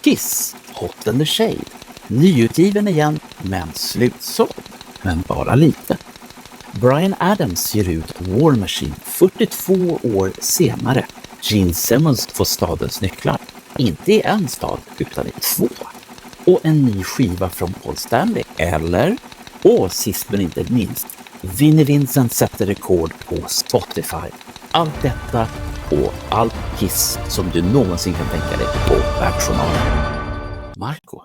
Kiss, Hot in the Shade. Nyutgiven igen, men slutsåld. Men bara lite. Bryan Adams ger ut War Machine 42 år senare. Gene Simmons får stadens nycklar. Inte i en stad, utan i 2. Och en ny skiva från Paul Stanley. Eller, och sist men inte minst, Vinnie Vincent sätter rekord på Spotify. Allt detta och allt Kiss som du någonsin kan tänka dig på Världsjournalen. Marco,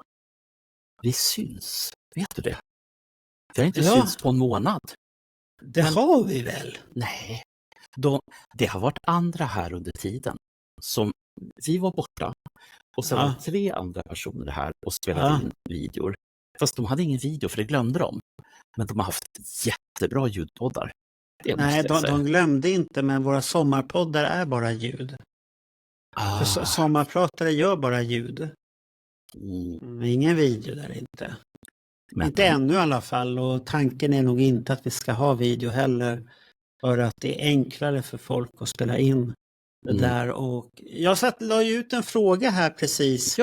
vi syns. Vet du det? Vi har inte syns på en månad. Det har vi väl? Nej. Det har varit andra här under tiden. Som vi var borta. Och sen var 3 andra personer här och spelade in videor. Fast de hade ingen video för det glömde de. Men de har haft jättebra ljudpoddar. Nej, de glömde inte, men våra sommarpoddar är bara ljud. För sommarpratare gör bara ljud. Ingen video där inte. Men inte ännu i alla fall, och tanken är nog inte att vi ska ha video heller. För att det är enklare för folk att spela in det där. Och jag la ut en fråga här precis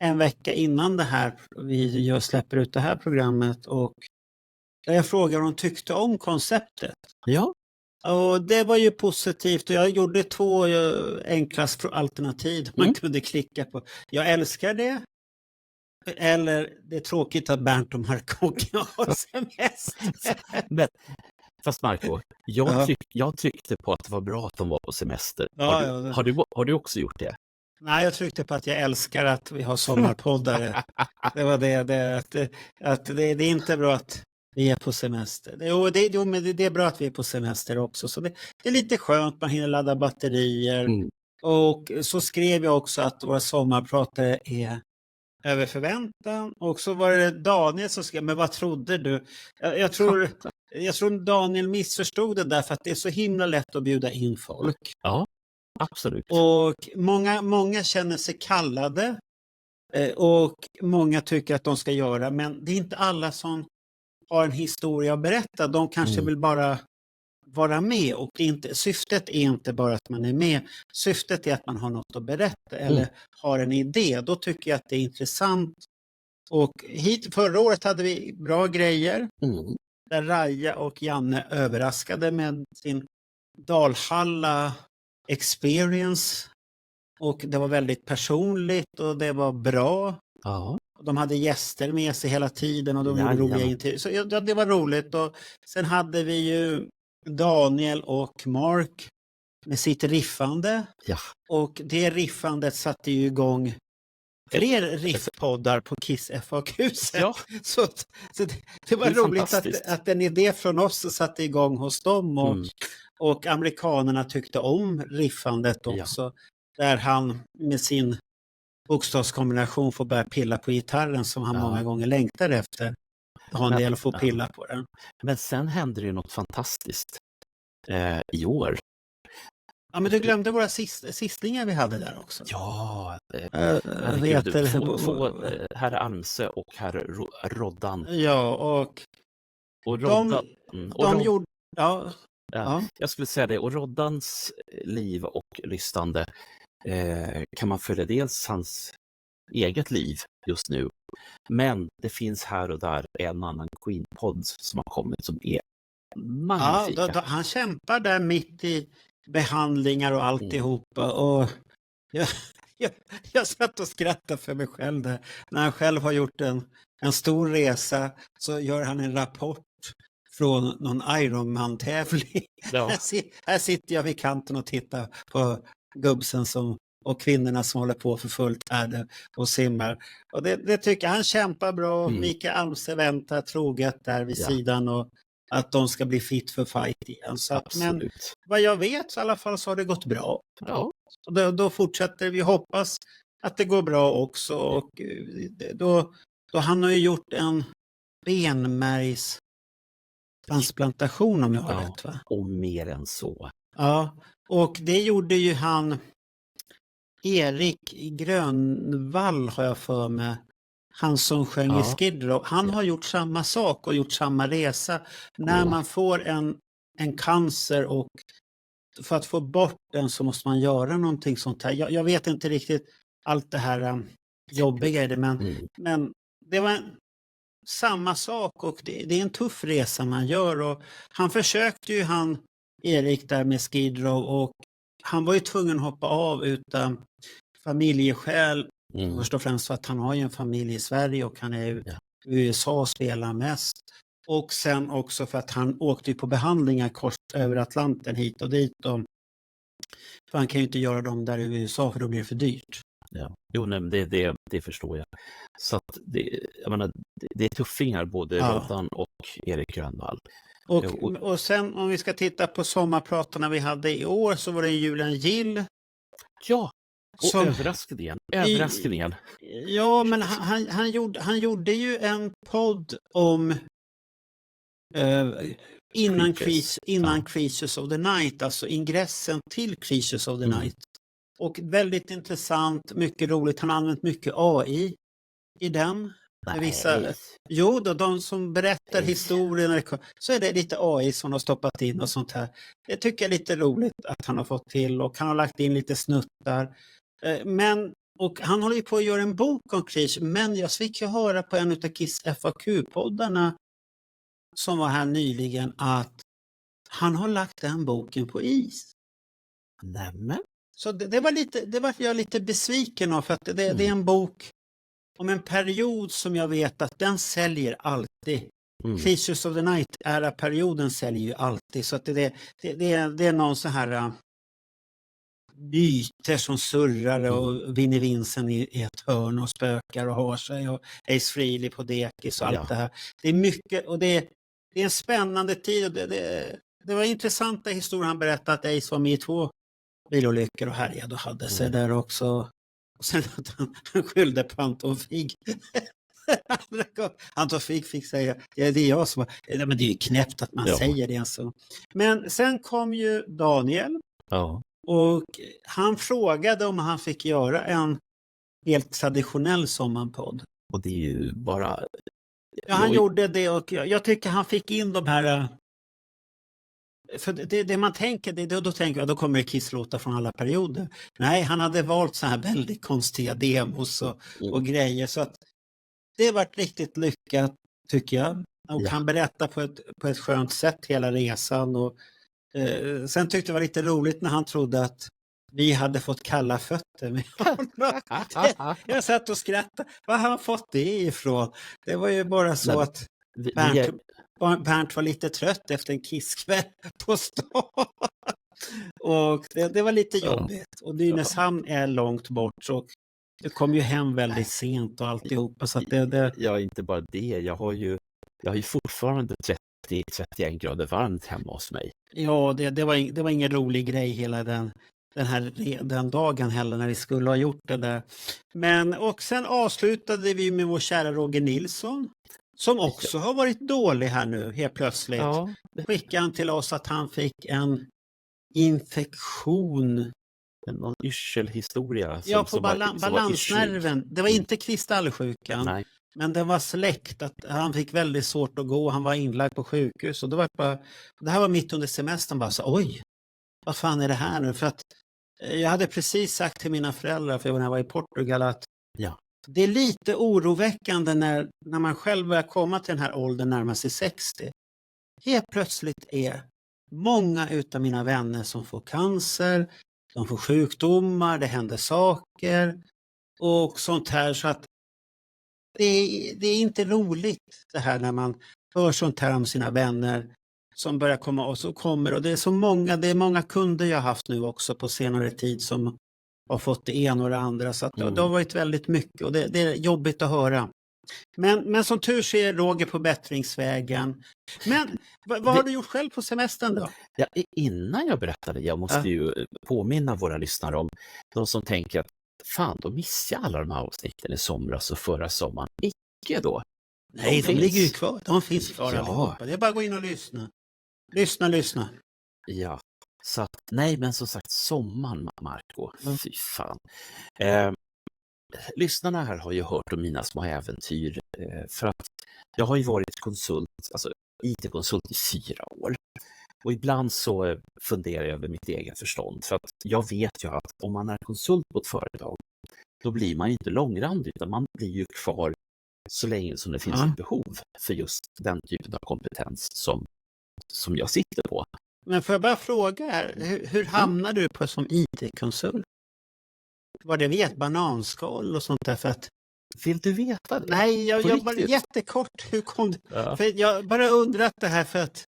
en vecka innan det här vi släpper ut det här programmet, och jag frågade om de tyckte om konceptet. Ja. Och det var ju positivt, och jag gjorde 2 enkla alternativ man kunde klicka på. Jag älskar det. Eller det är tråkigt att Bernt och Marco har semester. Fast Marco, jag tryckte på att det var bra att de var på semester. Har du också gjort det? Nej, jag tryckte på att jag älskar att vi har sommarpoddare. Det var det är inte bra att vi är på semester. Men det är bra att vi är på semester också. Så det är lite skönt, man hinner ladda batterier. Och så skrev jag också att våra sommarpratare är över förväntan. Och så var det Daniel som skrev, men vad trodde du? Jag tror Daniel missförstod det där, för att det är så himla lätt att bjuda in folk. Ja, absolut. Och många känner sig kallade. Och många tycker att de ska göra, men det är inte alla som har en historia att berätta. De kanske vill bara vara med, och syftet är inte bara att man är med. Syftet är att man har något att berätta eller har en idé. Då tycker jag att det är intressant. Och förra året hade vi bra grejer. Där Raja och Janne överraskade med sin Dalhalla experience. Och det var väldigt personligt och det var bra. Ja. De hade gäster med sig hela tiden och de gjorde roliga intervjuer. Så det var roligt. Och sen hade vi ju Daniel och Mark med sitt riffande. Ja. Och det riffandet satte ju igång fler riffpoddar på Kiss FAQ. Ja. Så det var roligt att en idé från oss satte igång hos dem. Och amerikanerna tyckte om riffandet också. Ja. Där han med sin bokstavskombination får börja pilla på gitarren som han många gånger längtar efter. Ha en del att få pilla på den. Men sen hände det ju något fantastiskt i år. Ja, men du glömde våra sistlingar vi hade där också. Ja, herr Almse och herr Roddan. Ja, och Roddan. De gjorde... Ja. Jag skulle säga det, och Roddans liv och lyssnande kan man följa dels hans eget liv just nu, men det finns här och där en annan Queen-podd som har kommit som är magnifika. Ja, han kämpar där mitt i behandlingar och alltihopa, och jag satt och skrattade för mig själv där. När han själv har gjort en stor resa så gör han en rapport från någon Ironman-tävling. Ja. Här sitter jag vid kanten och tittar på gubbsen och kvinnorna som håller på för fullt här och simmar. Och det tycker jag, han kämpar bra. Mikael Almse väntar troget där vid sidan, och att de ska bli fit för fight igen. Så att, men vad jag vet så i alla fall så har det gått bra. Ja. Och då fortsätter vi, hoppas att det går bra också. Och då han har ju gjort en benmärgstransplantation om jag har rätt, va? Och mer än så. Ja, och det gjorde ju han Erik Grönvall, har jag för mig. Han som sjöng i Skid Row. Han har gjort samma sak och gjort samma resa. När man får en cancer, och för att få bort den så måste man göra någonting sånt här. Jag vet inte riktigt allt det här jobbiga är det, Mm. men det var samma sak och det är en tuff resa man gör och han försökte ju Erik där med Skid Row och han var ju tvungen att hoppa av utan familjeskäl. Först och främst för att han har ju en familj i Sverige och han är Ja. i USA och spelar mest. Och sen också för att han åkte på behandlingar kors över Atlanten hit och dit. För han kan ju inte göra dem där i USA för då blir det för dyrt. Ja. Jo, nej, men det förstår jag. Så att jag menar, det är tuffingar både Roddan och Erik Grönvall. Och sen om vi ska titta på sommarpratarna vi hade i år så var det Julian Gill. Ja, och som, överraskningen. Ja, men han gjorde ju en podd om innan Creatures of the Night, alltså ingressen till Creatures of the Night. Och väldigt intressant, mycket roligt. Han har använt mycket AI i den. Jo, de som berättar historien så är det lite AI som har stoppat in och sånt här. Det tycker jag är lite roligt att han har fått till och han har lagt in lite snuttar. Och han håller ju på att göra en bok om Creatures, men jag fick ju höra på en av Kiss FAQ-poddarna som var här nyligen att han har lagt den boken på is. Nämen. Så det var jag lite besviken av för att det är en bok om en period som jag vet att den säljer alltid. Creatures of the Night era perioden säljer ju alltid så att det är någon så här myter som surrar och Vinnie Vincent i ett hörn och spökar och har sig och Ace Frehley på dekis och allt det här. Det är mycket och det är en spännande tid och det var intressanta historier han berättade att Ace var med i 2 bilolyckor och härjade och hade sig där också. Och sen att han skyllde på Anton Fig. Anton Fig fick säga, det är jag som men det är ju knäppt att man säger det. Så. Men sen kom ju Daniel. Ja. Och han frågade om han fick göra en helt traditionell sommarpodd. Och det är ju bara... Ja, han gjorde det och jag tycker han fick in de här... För det man tänker, då tänker jag då kommer det kisslåtar från alla perioder. Nej, han hade valt så här väldigt konstiga demos och grejer. Så att det varit riktigt lyckat tycker jag. Och han berättar på ett skönt sätt hela resan och sen tyckte det var lite roligt när han trodde att vi hade fått kalla fötter med honom. Jag satt och skrattade. Var har han fått det ifrån? Det var ju bara så att Bernt var lite trött efter en kisskväll på stan. Och det var lite jobbigt. Och Nynäshamn är långt bort så det kom ju hem väldigt sent och alltihopa. Så att Ja, inte bara det. Jag har ju fortfarande 30-31 grader varmt hemma hos mig. Ja, det var ingen rolig grej hela den dagen heller när vi skulle ha gjort det där. Och sen avslutade vi med vår kära Roger Nilsson som också har varit dålig här nu helt plötsligt. Ja. Skickade han till oss att han fick en infektion. Någon yrselhistoria. Ja, på balansnerven. Det var inte kristallsjukan. Nej. Men den var släckt att han fick väldigt svårt att gå. Han var inlagd på sjukhus. Och det här var mitt under semestern. Bara så, oj, vad fan är det här nu? För att jag hade precis sagt till mina föräldrar, för när jag var i Portugal, att det är lite oroväckande när man själv börjar komma till den här åldern, närmar sig 60. Helt plötsligt är många utav mina vänner som får cancer, de får sjukdomar, det händer saker och sånt här. Så att det är inte roligt det här när man hör sånt här om sina vänner som börjar komma och så kommer. Och det är många kunder jag har haft nu också på senare tid som har fått det ena och det andra. Så att det har varit väldigt mycket och det är jobbigt att höra. Men som tur så är Roger på bättringsvägen. Men vad har du gjort själv på semestern då? Ja, innan jag berättade, jag måste ju påminna våra lyssnare om de som tänker att fan, då missar jag alla de här avsnitten i somras och förra sommaren. Icke då. Nej, de ligger ju kvar. De finns kvar allihopa. Det är bara att gå in och lyssna. Lyssna. Ja, så att, nej men som sagt sommaren, Marco. Fy fan. Lyssnarna här har ju hört om mina små äventyr för att jag har ju varit konsult, alltså IT-konsult i 4 år. Och ibland så funderar jag över mitt eget förstånd för att jag vet ju att om man är konsult på ett företag då blir man inte långrandig, utan man blir ju kvar så länge som det finns ett behov för just den typen av kompetens som jag sitter på. Men får jag bara fråga här, hur hamnar du på som IT-konsult? Var det vid ett bananskal och sånt där? För att... Vill du veta det? Nej, jag bara jättekort. Hur kom du? Ja. För jag bara undrat det här för att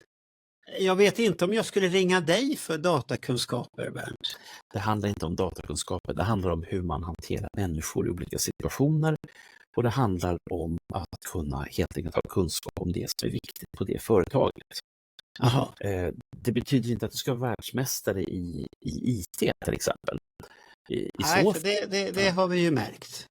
jag vet inte om jag skulle ringa dig för datakunskaper, Bernt. Det handlar inte om datakunskaper, det handlar om hur man hanterar människor i olika situationer. Och det handlar om att kunna helt enkelt ha kunskap om det som är viktigt på det företaget. Aha. Det betyder inte att du ska vara världsmästare i IT till exempel. Nej, för det har vi ju märkt.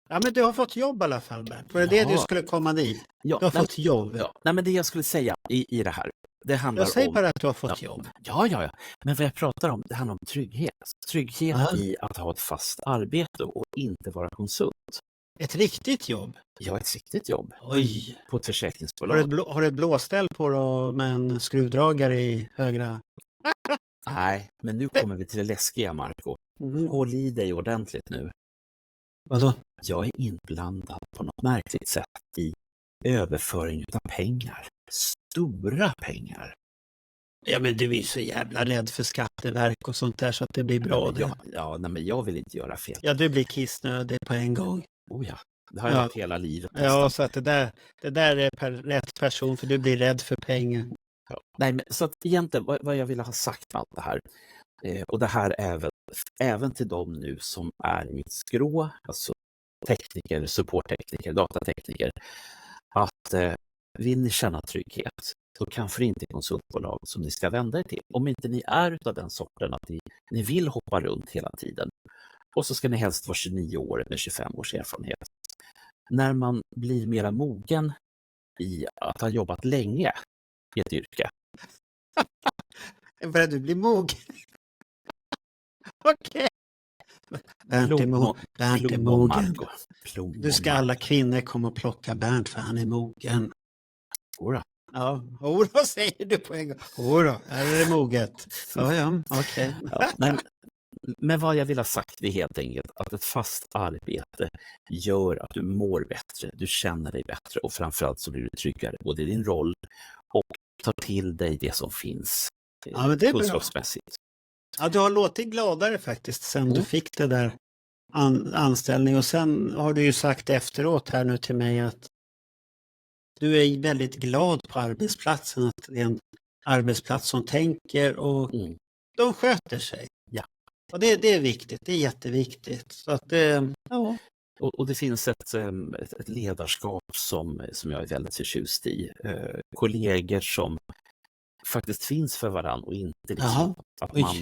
Ja, men du har fått jobb i alla fall, Bernt. Var det du skulle komma dit? Ja, du har fått jobb. Ja. Nej, men det jag skulle säga i det här, det handlar jag säger om... bara att du har fått jobb. Ja. Men vad jag pratar om, det handlar om trygghet. Trygghet i att ha ett fast arbete och inte vara konsult. Ett riktigt jobb? Ja, ett riktigt jobb. Oj. På ett försäkringsbolag. Har du ett blåställ på då med en skruvdragare i högra? Nej, men nu kommer vi till det läskiga, Marco. Håll i dig ordentligt nu. Vadå? Jag är inblandad på något märkligt sätt i överföring av pengar. Stora pengar. Ja, men du är så jävla rädd för Skatteverk och sånt där så att det blir bra. Men jag vill inte göra fel. Ja, du blir kissnödig på en gång. Oh ja, det har jag varit hela livet. Ja, så att det där är rätt person för du blir rädd för pengar. Ja. Nej, men så att egentligen vad jag ville ha sagt med allt det här, och det här även till dem nu som är i mitt skrå, alltså tekniker, supporttekniker, datatekniker, att vill ni känna trygghet, då kanske det inte är konsultbolag som ni ska vända er till. Om inte ni är utav den sorten att ni vill hoppa runt hela tiden, och så ska ni helst vara 29 år med 25 års erfarenhet. När man blir mera mogen i att ha jobbat länge i ett yrke. Börjar du bli mogen? Okej. Bernt är mogen. Nu ska alla kvinnor komma och plocka Bernt för han är mogen. Jodå. Ja, jodå säger du på en gång. Jodå, här är det moget. Ja, okej. Ja, men vad jag vill ha sagt är helt enkelt att ett fast arbete gör att du mår bättre, du känner dig bättre och framförallt så blir du tryggare både i din roll och tar till dig det som finns kunskapsmässigt. Ja, du har låtit gladare faktiskt sen du fick det där anställning och sen har du ju sagt efteråt här nu till mig att du är väldigt glad på arbetsplatsen, att det är en arbetsplats som tänker och de sköter sig. Ja. Och det är viktigt, det är jätteviktigt. Så att ja. Och det finns ett ledarskap som jag är väldigt förtjust i. Kollegor som faktiskt finns för varandra och inte liksom att man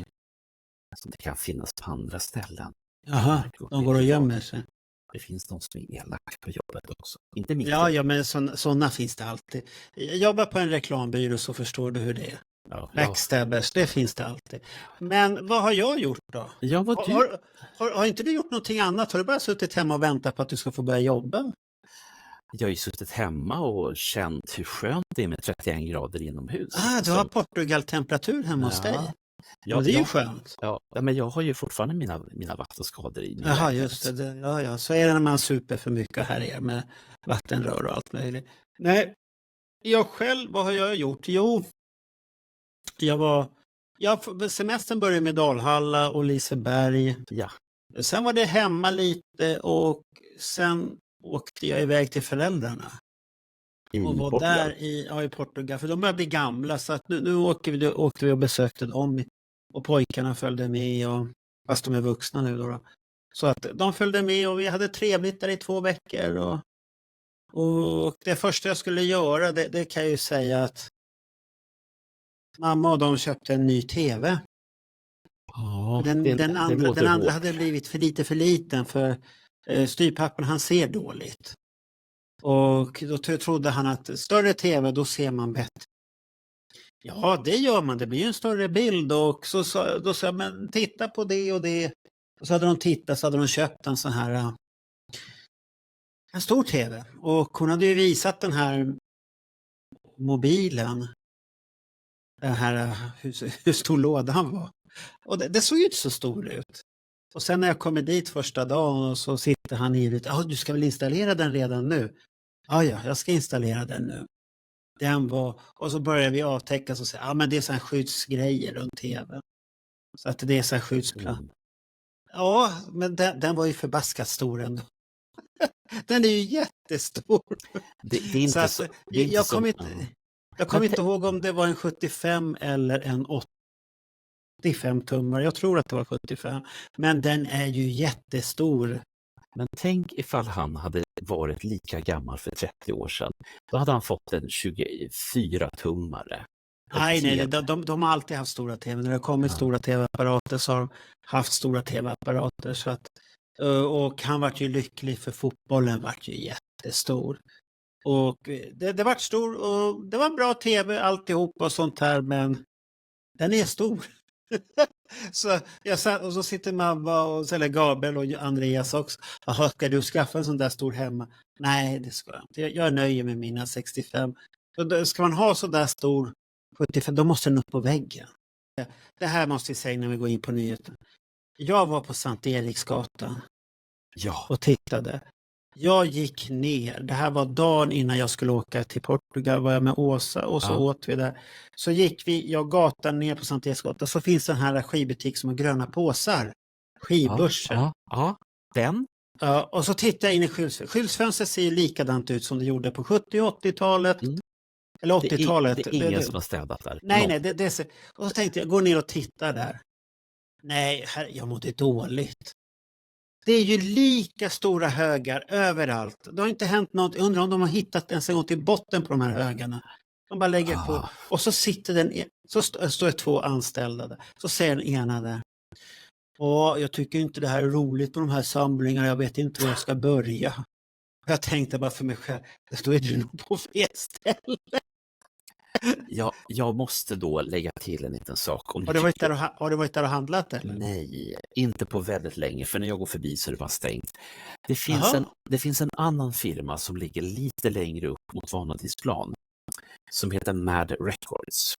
som det kan finnas på andra ställen. Jaha, de går och gömmer sig. Det finns de som är elaka på jobbet också. Inte mycket. Ja, men sådana finns det alltid. Jag jobbar på en reklambyrå så förstår du hur det är. Backstabbers, det finns det alltid. Men vad har jag gjort då? Ja, har inte du gjort någonting annat? Har du bara suttit hemma och väntat på att du ska få börja jobba? Jag har ju suttit hemma och känt hur skönt det är med 31 grader inomhus. Du har Portugal-temperatur hemma hos dig? Ja, det är ju skönt. Ja, men jag har ju fortfarande mina vattenskador i. Jaha, just det. Ja, så är det när man super för mycket här är med vattenrör och allt möjligt. Nej, jag själv, vad har jag gjort? Jo, semestern började med Dalhalla och Liseberg. Ja. Sen var det hemma lite och sen åkte jag iväg till föräldrarna. Och var Portugal. Där i Portugal, för de börjar bli gamla så att nu åkte vi och besökte dem och pojkarna följde med, fast de är vuxna nu då. Så att de följde med och vi hade trevligt där i 2 veckor och det första jag skulle göra, det kan jag ju säga att mamma och de köpte en ny tv. Ja, den andra hade blivit för liten för styrpappan han ser dåligt. Och då trodde han att större tv, då ser man bättre. Ja, det gör man. Det blir ju en större bild. Och då sa jag, men titta på det och det. Och så hade de tittat, så hade de köpt en sån här en stor tv. Och hon hade ju visat den här mobilen. Den här, hur stor lådan var. Och det såg ju inte så stor ut. Och sen när jag kommer dit första dagen och så sitter han ivrigt. Ja, du ska väl installera den redan nu? Ja, jag ska installera den nu. Och så börjar vi avtäcka och säga, ja men det är så här skyddsgrejer runt tv. Så att det är så här skyddsplan. Ja, men den var ju förbaskat stor ändå. Den är ju jättestor. Det är inte Så att, så... Det är inte jag kommer inte ihåg om det var en 75 eller en 85 tummar. Jag tror att det var 75. Men den är ju jättestor. Men tänk ifall han hade varit lika gammal för 30 år sedan. Då hade han fått en 24-tummare. Nej, de har alltid haft stora tv. När det har kommit stora tv-apparater så har de haft stora tv-apparater. Så att, och han var ju lycklig för fotbollen var ju jättestor. Och det var stor och det var bra tv alltihop och sånt här, men den är stor. Så jag satt, och så sitter mamma och eller Gabriel och Andreas också. Jaha, ska du skaffa en sån där stor hemma? Nej, det ska jag inte. Jag nöjer med mina 65. Så ska man ha så där stor 75, då måste den upp på väggen. Det här måste vi säga när vi går in på nyheten. Jag var på Sankt Eriksgatan och tittade. Jag gick ner, det här var dagen innan jag skulle åka till Portugal, var jag med Åsa och så åt vi där. Så gick jag gatan ner på Sankt Eriksgatan, så finns det en här skivbutik som har gröna påsar. Skivbörsen. Ja, den. Ja, och så tittade jag in i skyltfönstret. Skyltfönstret ser ju likadant ut som det gjorde på 70- och 80-talet. Eller 80-talet. Det är ingen som har städat där. Nej, det ser. Och så tänkte jag, gå ner och titta där. Nej, jag mådde dåligt. Det är ju lika stora högar överallt. Det har inte hänt något. Jag undrar om de har hittat ens en gång till botten på de här högarna. De bara lägger på. Och så sitter så står det 2 anställda där. Så säger den ena där. Jag tycker inte det här är roligt på de här samlingarna. Jag vet inte var jag ska börja. Jag tänkte bara för mig själv. Då är du nog på fel ställe. Jag måste då lägga till en liten sak. Har du varit där och handlat eller? Nej, inte på väldigt länge, för när jag går förbi så är det bara stängt. Det finns en annan firma som ligger lite längre upp mot Vanadisplan som heter Mad Records.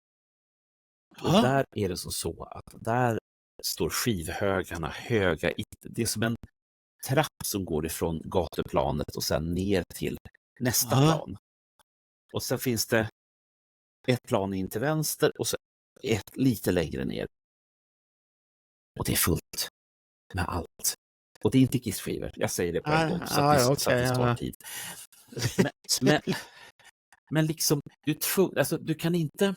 Och där är det så att där står skivhögarna höga. Det är som en trapp som går ifrån gatuplanet och sen ner till nästa plan. Och sen finns det ett plan in till vänster och så ett lite längre ner. Och det är fullt med allt. Och det är inte Kiss-skivor. Jag säger det på en gång så att det står tid. Men liksom, du kan inte...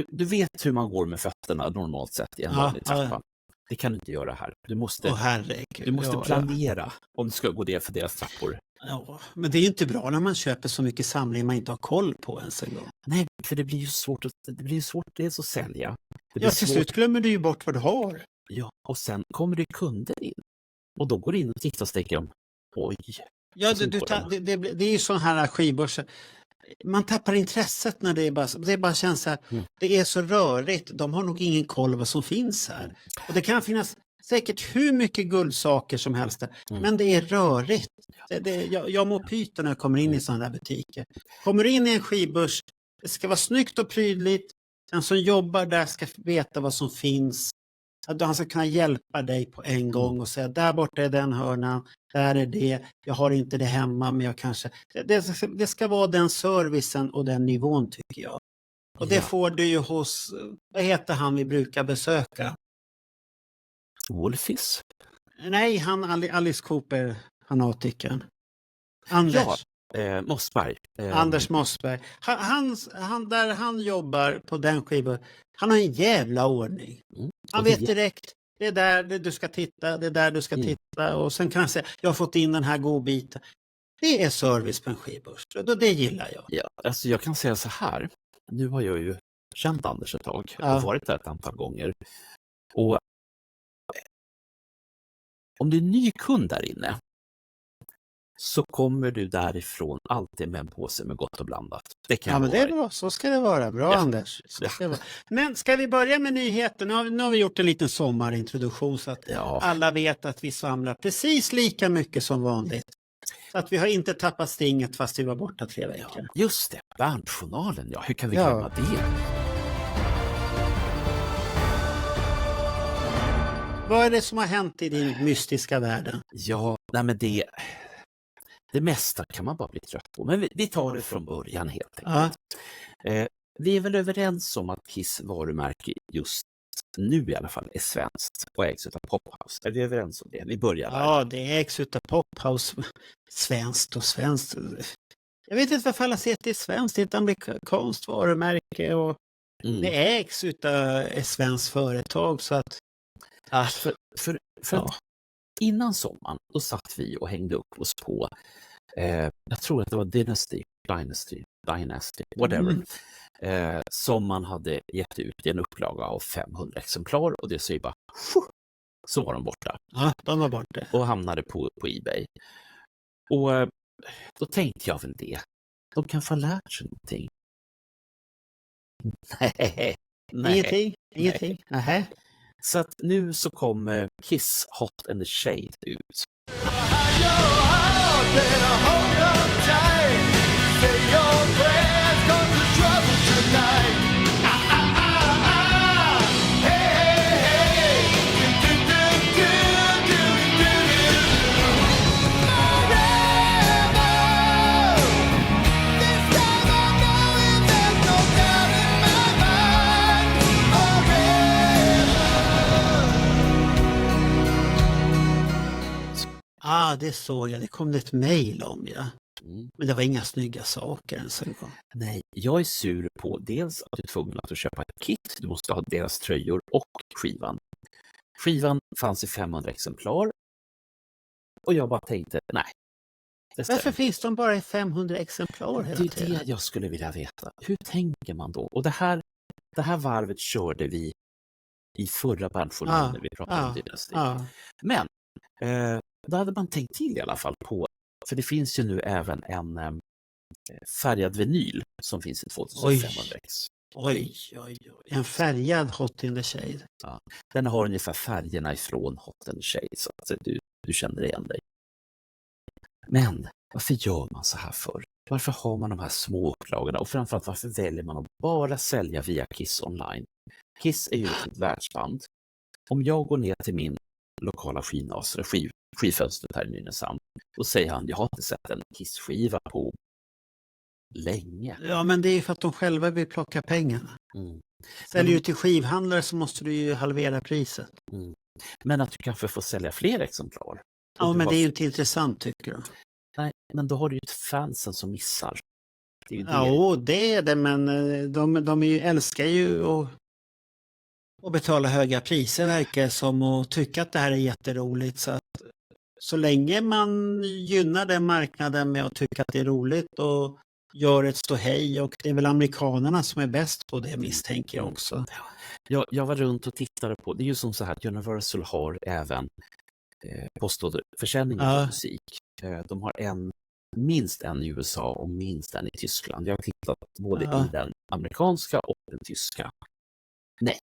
Du vet hur man går med fötterna normalt sett i en vanlig trappa. Det kan du inte göra här. Du måste planera om du ska gå det för deras trappor. Ja, men det är ju inte bra när man köper så mycket samling man inte har koll på ens en gång. Nej, för det blir ju svårt dels att sälja. Till slut glömmer du ju bort vad du har. Ja, och sen kommer det kunder in. Och då går det in och tittar och tänker om, oj. Ja, det är ju sån här skivbörser. Man tappar intresset när det bara känns så här. Det är så rörigt. De har nog ingen koll vad som finns här. Och det kan finnas säkert hur mycket guldsaker som helst där. Men det är rörigt. Jag mår pyta när jag kommer in i sådana där butiker. Kommer in i en skivbörs, det ska vara snyggt och prydligt. Den som jobbar där ska veta vad som finns. Att han ska kunna hjälpa dig på en gång och säga där borta är den hörnan, där är det, jag har inte det hemma men jag kanske... Det ska vara den servicen och den nivån tycker jag. Och det får du ju hos, vad heter han vi brukar besöka? Wolfis? Nej, Alice Cooper, fanatikern. Anders. Ja, Mossberg. Anders Mossberg. Där han jobbar på den skivan, han har en jävla ordning. Han vet direkt, det är där du ska titta, det är där du ska titta. Och sen kan han säga, jag har fått in den här godbiten. Det är service på en skivbörs. Det gillar jag. Ja, alltså jag kan säga så här. Nu har jag ju känt Anders ett tag och varit där ett antal gånger. Och om du är ny kund där inne så kommer du därifrån alltid med en påse med gott och blandat. Det kan men det är bra. Så ska det vara. Bra Anders. Så ska det vara. Men ska vi börja med nyheten? Nu har vi gjort en liten sommarintroduktion så att alla vet att vi samlar precis lika mycket som vanligt. Så att vi har inte tappat stinget fast vi var borta 3 veckor. Ja, just det, Bernjournalen, hur kan vi glömma det? vad är det som har hänt i din mystiska världen? Ja, nej men det mesta kan man bara bli trött på. Men vi tar det från början helt enkelt. Ja. Vi är väl överens om att Kiss varumärke just nu i alla fall är svenskt och ägs av Pophouse. Är vi överens om det? Vi börjar där. Ja, det ägs utav Pophouse. Svenskt och svenskt. Jag vet inte varför alla säger att det är svenskt. Det är ett amerikanskt varumärke och det ägs utav ett svenskt företag. Så att... För att innan sommaren då satt vi och hängde upp oss på jag tror att det var Dynasty, whatever. Som man hade gett ut i en upplaga av 500 exemplar och det säger bara så var de borta. Ja, de var borta. Och hamnade på eBay. Och då tänkte jag väl det. De kan få lärt sig någonting. Nej. Ingenting. Nähä. Så att nu så kommer Kiss Hot in the Shade ut. Det såg jag. Det kom ett mejl om, ja. Men det var inga snygga saker ens en gång. Nej, jag är sur på dels att du är tvungen att köpa ett kit. Du måste ha deras tröjor och skivan. Skivan fanns i 500 exemplar. Och jag bara tänkte, nej. Varför finns de bara i 500 exemplar hela tiden? Det är det jag skulle vilja veta. Hur tänker man då? Och det här varvet körde vi i förra branschen när vi pratade om Dynasty. Men då hade man tänkt till i alla fall på, för det finns ju nu även en färgad vinyl som finns i 2500 ex. Oj. En färgad Hot in the Shade. Ja, den har ungefär färgerna ifrån Hot in the Shade så att du känner igen dig. Men varför gör man så här för? Varför har man de här små upplagorna och framförallt varför väljer man att bara sälja via Kiss online? Kiss är ju ett världsband. Om jag går ner till min lokala skivfönstret här i Nynäshamn, då säger han, jag har inte sett en Kiss-skiva på länge. Ja, men det är för att de själva vill plocka pengarna. Säljer du till skivhandlare så måste du ju halvera priset. Men att du kanske får sälja fler exemplar. Ja, men det är ju inte intressant tycker du. Nej, men då har du ju ett fansen som missar. Det är ju det. Ja, det är det, men de älskar ju att betala höga priser verkar som och tycka att det här är jätteroligt. Så länge man gynnar den marknaden med att tycka att det är roligt och gör ett ståhej, och det är väl amerikanerna som är bäst på det, misstänker jag också. Jag var runt och tittade på, det är ju som så här att Universal har även postorderförsäljning av musik. De har minst en i USA och minst en i Tyskland. Jag har tittat både i den amerikanska och den tyska. Nej.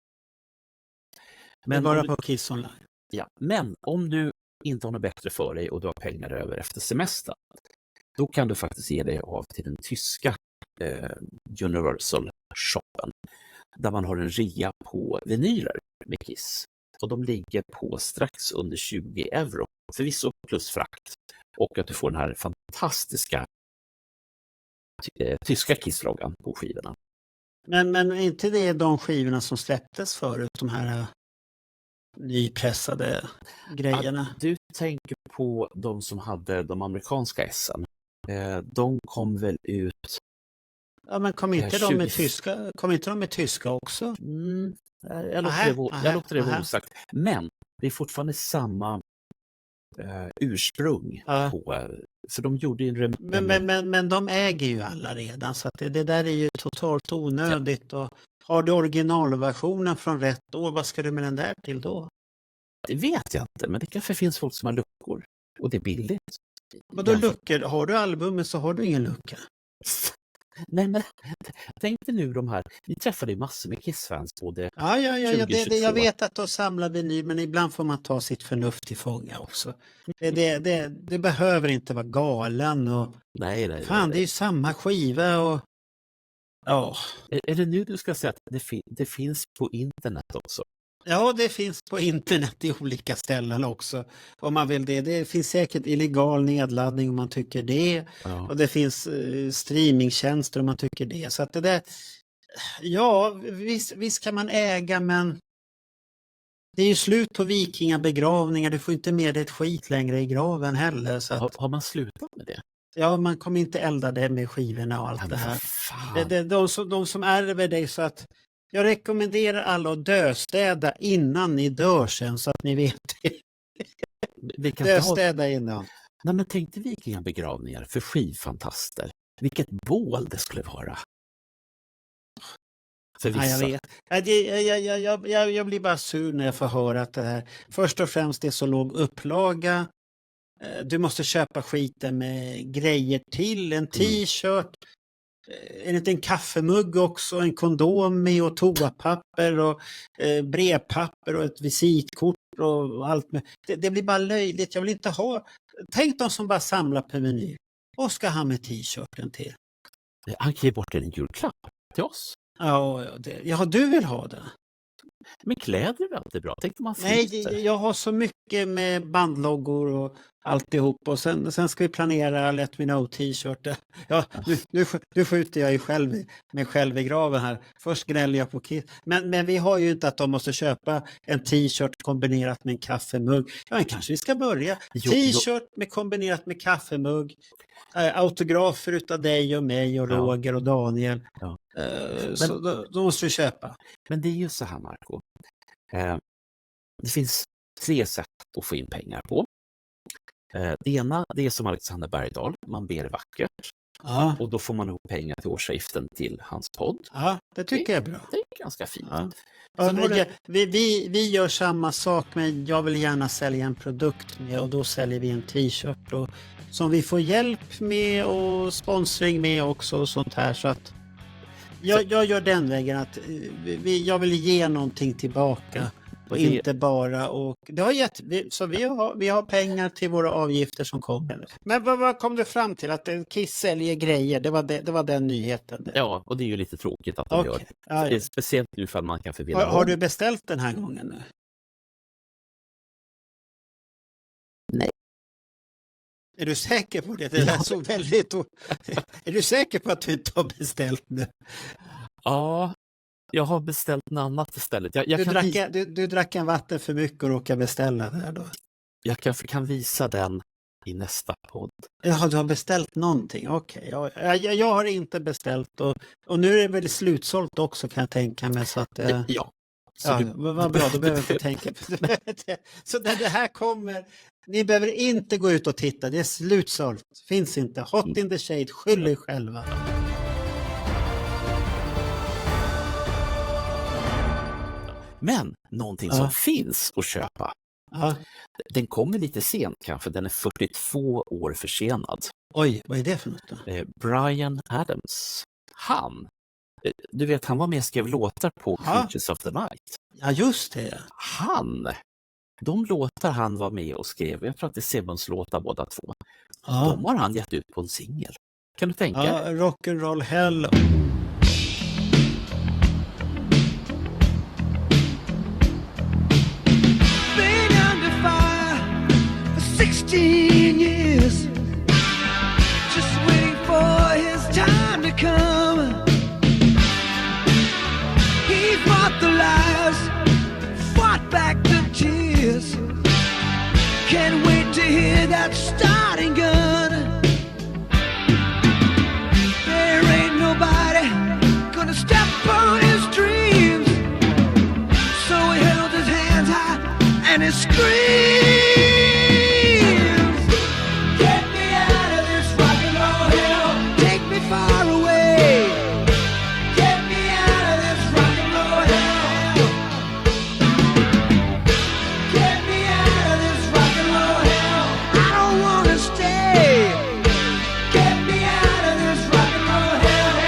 Men bara på Kiss online. Ja, men om du inte har något bättre för dig och du har pengar över efter semestern, då kan du faktiskt ge dig av till den tyska Universal-shoppen där man har en rea på vinyler med Kiss. Och de ligger på strax under 20 euro, förvisso plus frakt. Och att du får den här fantastiska tyska Kiss-loggan på skivorna. Men inte det de skivorna som släpptes förut, de här nypressade grejerna? Du tänker på de som hade de amerikanska essen. De kom väl ut... Ja, men kom inte de med tyska? Kom inte de med tyska också? Jag låter det vara osagt. Men det är fortfarande samma ursprung på... För de gjorde ju men de äger ju alla redan, så att det där är ju totalt onödigt. Ja. Och har du originalversionen från rätt år, vad ska du med den där till då? Det vet jag inte, men det kanske finns folk som har luckor. Och det är billigt. Och då luckor, har du albumet så har du ingen lucka. Nej, men tänk dig nu de här, vi träffade ju massor med Kiss-fans både jag vet att de samlar vinyl, men ibland får man ta sitt förnuft till fånga också. Det behöver inte vara galen och nej. Fan, det är ju samma skiva och Är det nu du ska säga att det finns på internet också? Ja, det finns på internet i olika ställen också. Om man vill det. Det finns säkert illegal nedladdning om man tycker det. Ja. Och det finns streamingtjänster om man tycker det. Så att det där, ja, visst kan man äga, men det är ju slut på vikingabegravningar. Du får inte med dig ett skit längre i graven heller. Så att, Har man slutat med det? ja, man kommer inte elda det med skivorna och allt det här. De som ärver dig, så att jag rekommenderar alla att döstäda innan ni dör sen, så att ni vet det. Vi kan Döstäda innan. Nej, men tänk dig vikingabegravningar för skivfantaster. Vilket bål det skulle vara. För vissa. Ja, jag vet. Jag blir bara sur när jag får höra att det här, först och främst, det är så låg upplaga. Du måste köpa skiten med grejer till, en t-shirt, en liten kaffemugg också, en kondom med och toapapper och brevpapper och ett visitkort och allt med. Det blir bara löjligt. Jag vill inte ha. Tänk de som bara samlar på Meny. Och ska ha med t-shirten till. Han kan ge bort en julklapp till oss. Ja, du vill ha det. Men kläder är alltid bra. Tänk om man Nej, jag har så mycket med bandloggor och alltihop. Och sen ska vi planera Let Me Know t-shirt. Ja, nu skjuter jag ju mig själv i graven här. Först gnäller jag på Kiss. Men vi har ju inte att de måste köpa en t-shirt kombinerat med en kaffemugg. Ja, men kanske vi ska börja. T-shirt med kombinerat med kaffemugg. Autografer utav dig och mig och Roger och Daniel. Ja. Så då måste vi köpa. Men det är ju så här, Marco. Det finns 3 sätt att få in pengar på. Det ena, det är som Alexander Bergdahl. Man ber vackert. Ja. Och då får man ihop pengar till årsavgiften till hans podd. Ja, det tycker jag är bra. Det är ganska fint. Ja. Vi gör samma sak, men jag vill gärna sälja en produkt med, och då säljer vi en t-shirt och, som vi får hjälp med och sponsring med också och sånt här. Så att jag gör den vägen att jag vill ge någonting tillbaka. Och inte bara, och det har gett, så vi har pengar till våra avgifter som kommer. Men vad kom du fram till? Att Kiss säljer grejer, det var den nyheten. Ja, och det är ju lite tråkigt att de gör. Ja. Speciellt nu för att man kan förvilla. Har du beställt den här gången nu? Nej. Är du säker på det? Det är så väldigt... Är du säker på att du inte har beställt nu? Ja. Jag har beställt något annat istället. Du drack en vatten för mycket och råkade beställa det här då? Jag kan visa den i nästa podd. Ja, du har beställt någonting. Okej. Jag har inte beställt. Och nu är det väl slutsålt också, kan jag tänka mig. Så att, ja. Vad bra, då behöver jag inte tänka på det. Så när det här kommer, ni behöver inte gå ut och titta. Det är slutsålt. Finns inte. Hot in the shade. Skyll er själva. Men någonting som finns att köpa. Ja. Den kommer lite sent kanske. Den är 42 år försenad. Oj, vad är det för något då? Bryan Adams. Du vet, han var med och skrev låtar på Creatures of the Night. Ja, just det. De låtar han var med och skrev, jag tror att det är Sebons låtar båda två. Ja. De har han gett ut på en singel. Kan du tänka? Ja, Rock'n'Roll Hell. Been under fire for 16 years, just waiting for his time to come. He fought the lies, fought back the tears. Can't wait to hear that starting gun. There ain't nobody gonna step on his dreams. So he held his hands high and he screams. Get me out of this rock and roll hell. Take me far away. Get me out of this rock and roll hell. Get me out of this rock and roll hell. I don't wanna stay. Get me out of this rock and roll hell.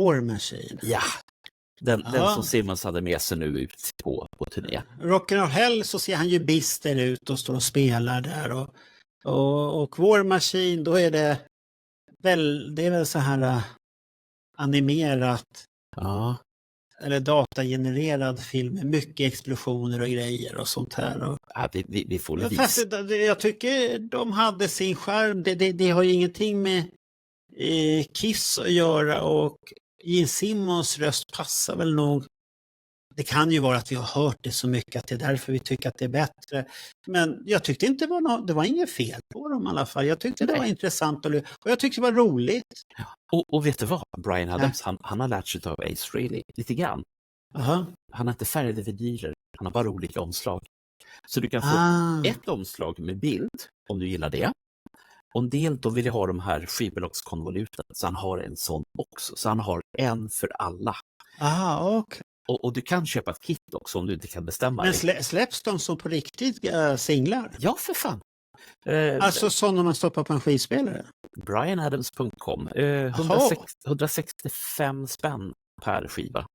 War Machine. Ja, den Ja. som Simmons hade med sig nu ut på turné. Rock'n'Roll Hell så ser han ju bister ut och står och spelar där. Och War Machine, då är det väl så här animerat Ja, eller datagenererad film med mycket explosioner och grejer och sånt här. Och, vi får väl fast visa. jag tycker de hade sin charm. Det har ju ingenting med Kiss att göra, och Gene Simmons röst passar väl nog. Det kan ju vara att vi har hört det så mycket att det är därför vi tycker att det är bättre. Men jag tyckte inte det var inget fel på dem i alla fall. Jag tyckte det var intressant och jag tyckte det var roligt. Och vet du vad? Bryan Adams, han har lärt sig av Ace Frehley lite grann. Aha. Han har inte färgade vinyler, han har bara olika omslag. Så du kan få ett omslag med bild, om du gillar det. Och en del, då vill jag ha de här skivbolagskonvoluten, så han har en sån också. Så han har en för alla. Okay. Och du kan köpa ett kit också om du inte kan bestämma Men dig. släpps de som på riktigt singlar? Ja, för fan. Alltså sådana man stoppar på en skivspelare? BryanAdams.com. 165 spänn per skiva.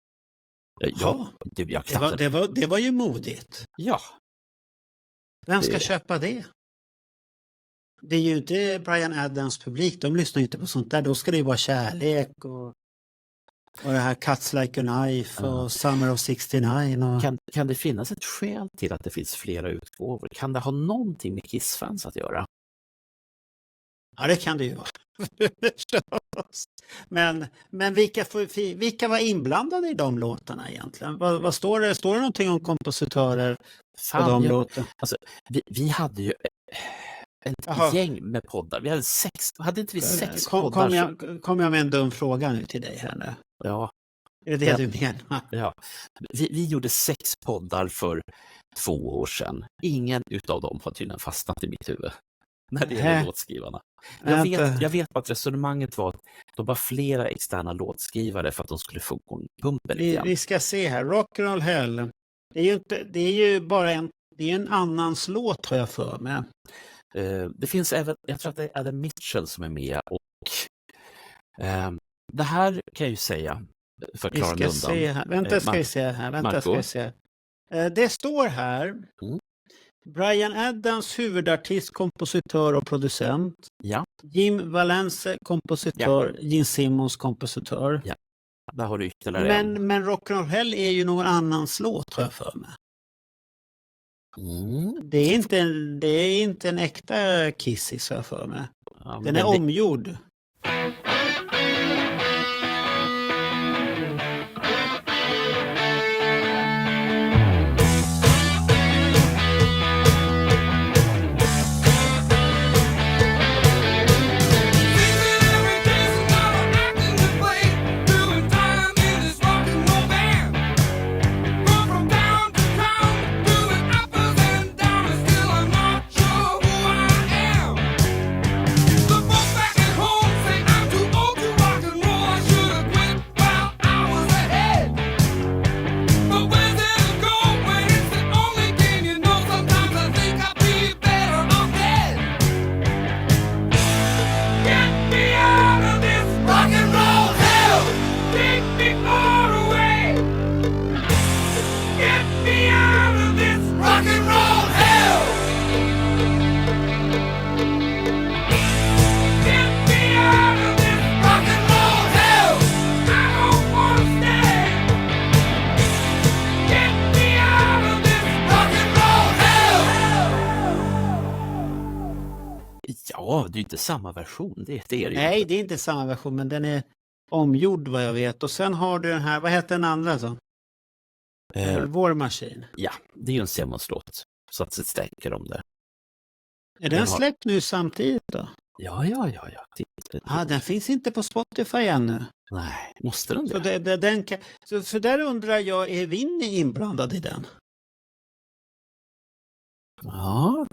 Det var ju modigt. Ja. Vem ska köpa det? Det är ju inte Bryan Adams publik. De lyssnar ju inte på sånt där. Då ska det ju vara kärlek och det här Cuts Like a Knife och Summer of 69. Och... Kan det finnas ett skäl till att det finns flera utgåvor? Kan det ha någonting med Kiss-fans att göra? Ja, det kan det ju vara. Men vilka var inblandade i de låtarna egentligen? Vad står det? Står det någonting om kompositörer på de låtarna? Alltså, vi hade ju ett gäng med poddar. Vi hade hade inte vi 6 poddar? Kom jag med en dum fråga nu till dig här nu? Ja. Är det du menar? Ja. Vi gjorde 6 poddar för 2 år sedan. Ingen utav dem har tydligen fastnat i mitt huvud. När det gäller låtskrivarna. Jag vet att resonemanget var att de var flera externa låtskrivare för att de skulle få igång pumpen igen. Vi ska se här. Rock'n'Roll Hell. Det är ju bara en annans låt, har jag för mig. Det finns även, jag tror att det är Adam Mitchell som är med, och det här kan jag ju säga förklara undan. Ska vi se. Det står här Bryan Adams, huvudartist, kompositör och producent. Ja. Jim Valence, kompositör. Ja. Gene Simmons, kompositör. Ja. Där har du ytterligare men Rock'n'Roll Hell är ju någon annans låt, har jag för mig. Det är inte en äkta Kissis, har jag för mig. Ja, den är omgjord. Ja, det är inte samma version. Det är det. Nej, det är inte samma version, men den är omgjord vad jag vet. Och sen har du den här, vad heter den andra så? War Machine. Ja, det är ju en Simmons-låt. Så att det stänker om det. Är den släppt nu samtidigt då? Ja. Den finns inte på Spotify ännu. Nej, måste den det? Så där undrar jag, är Vinny inblandad i den? Ja.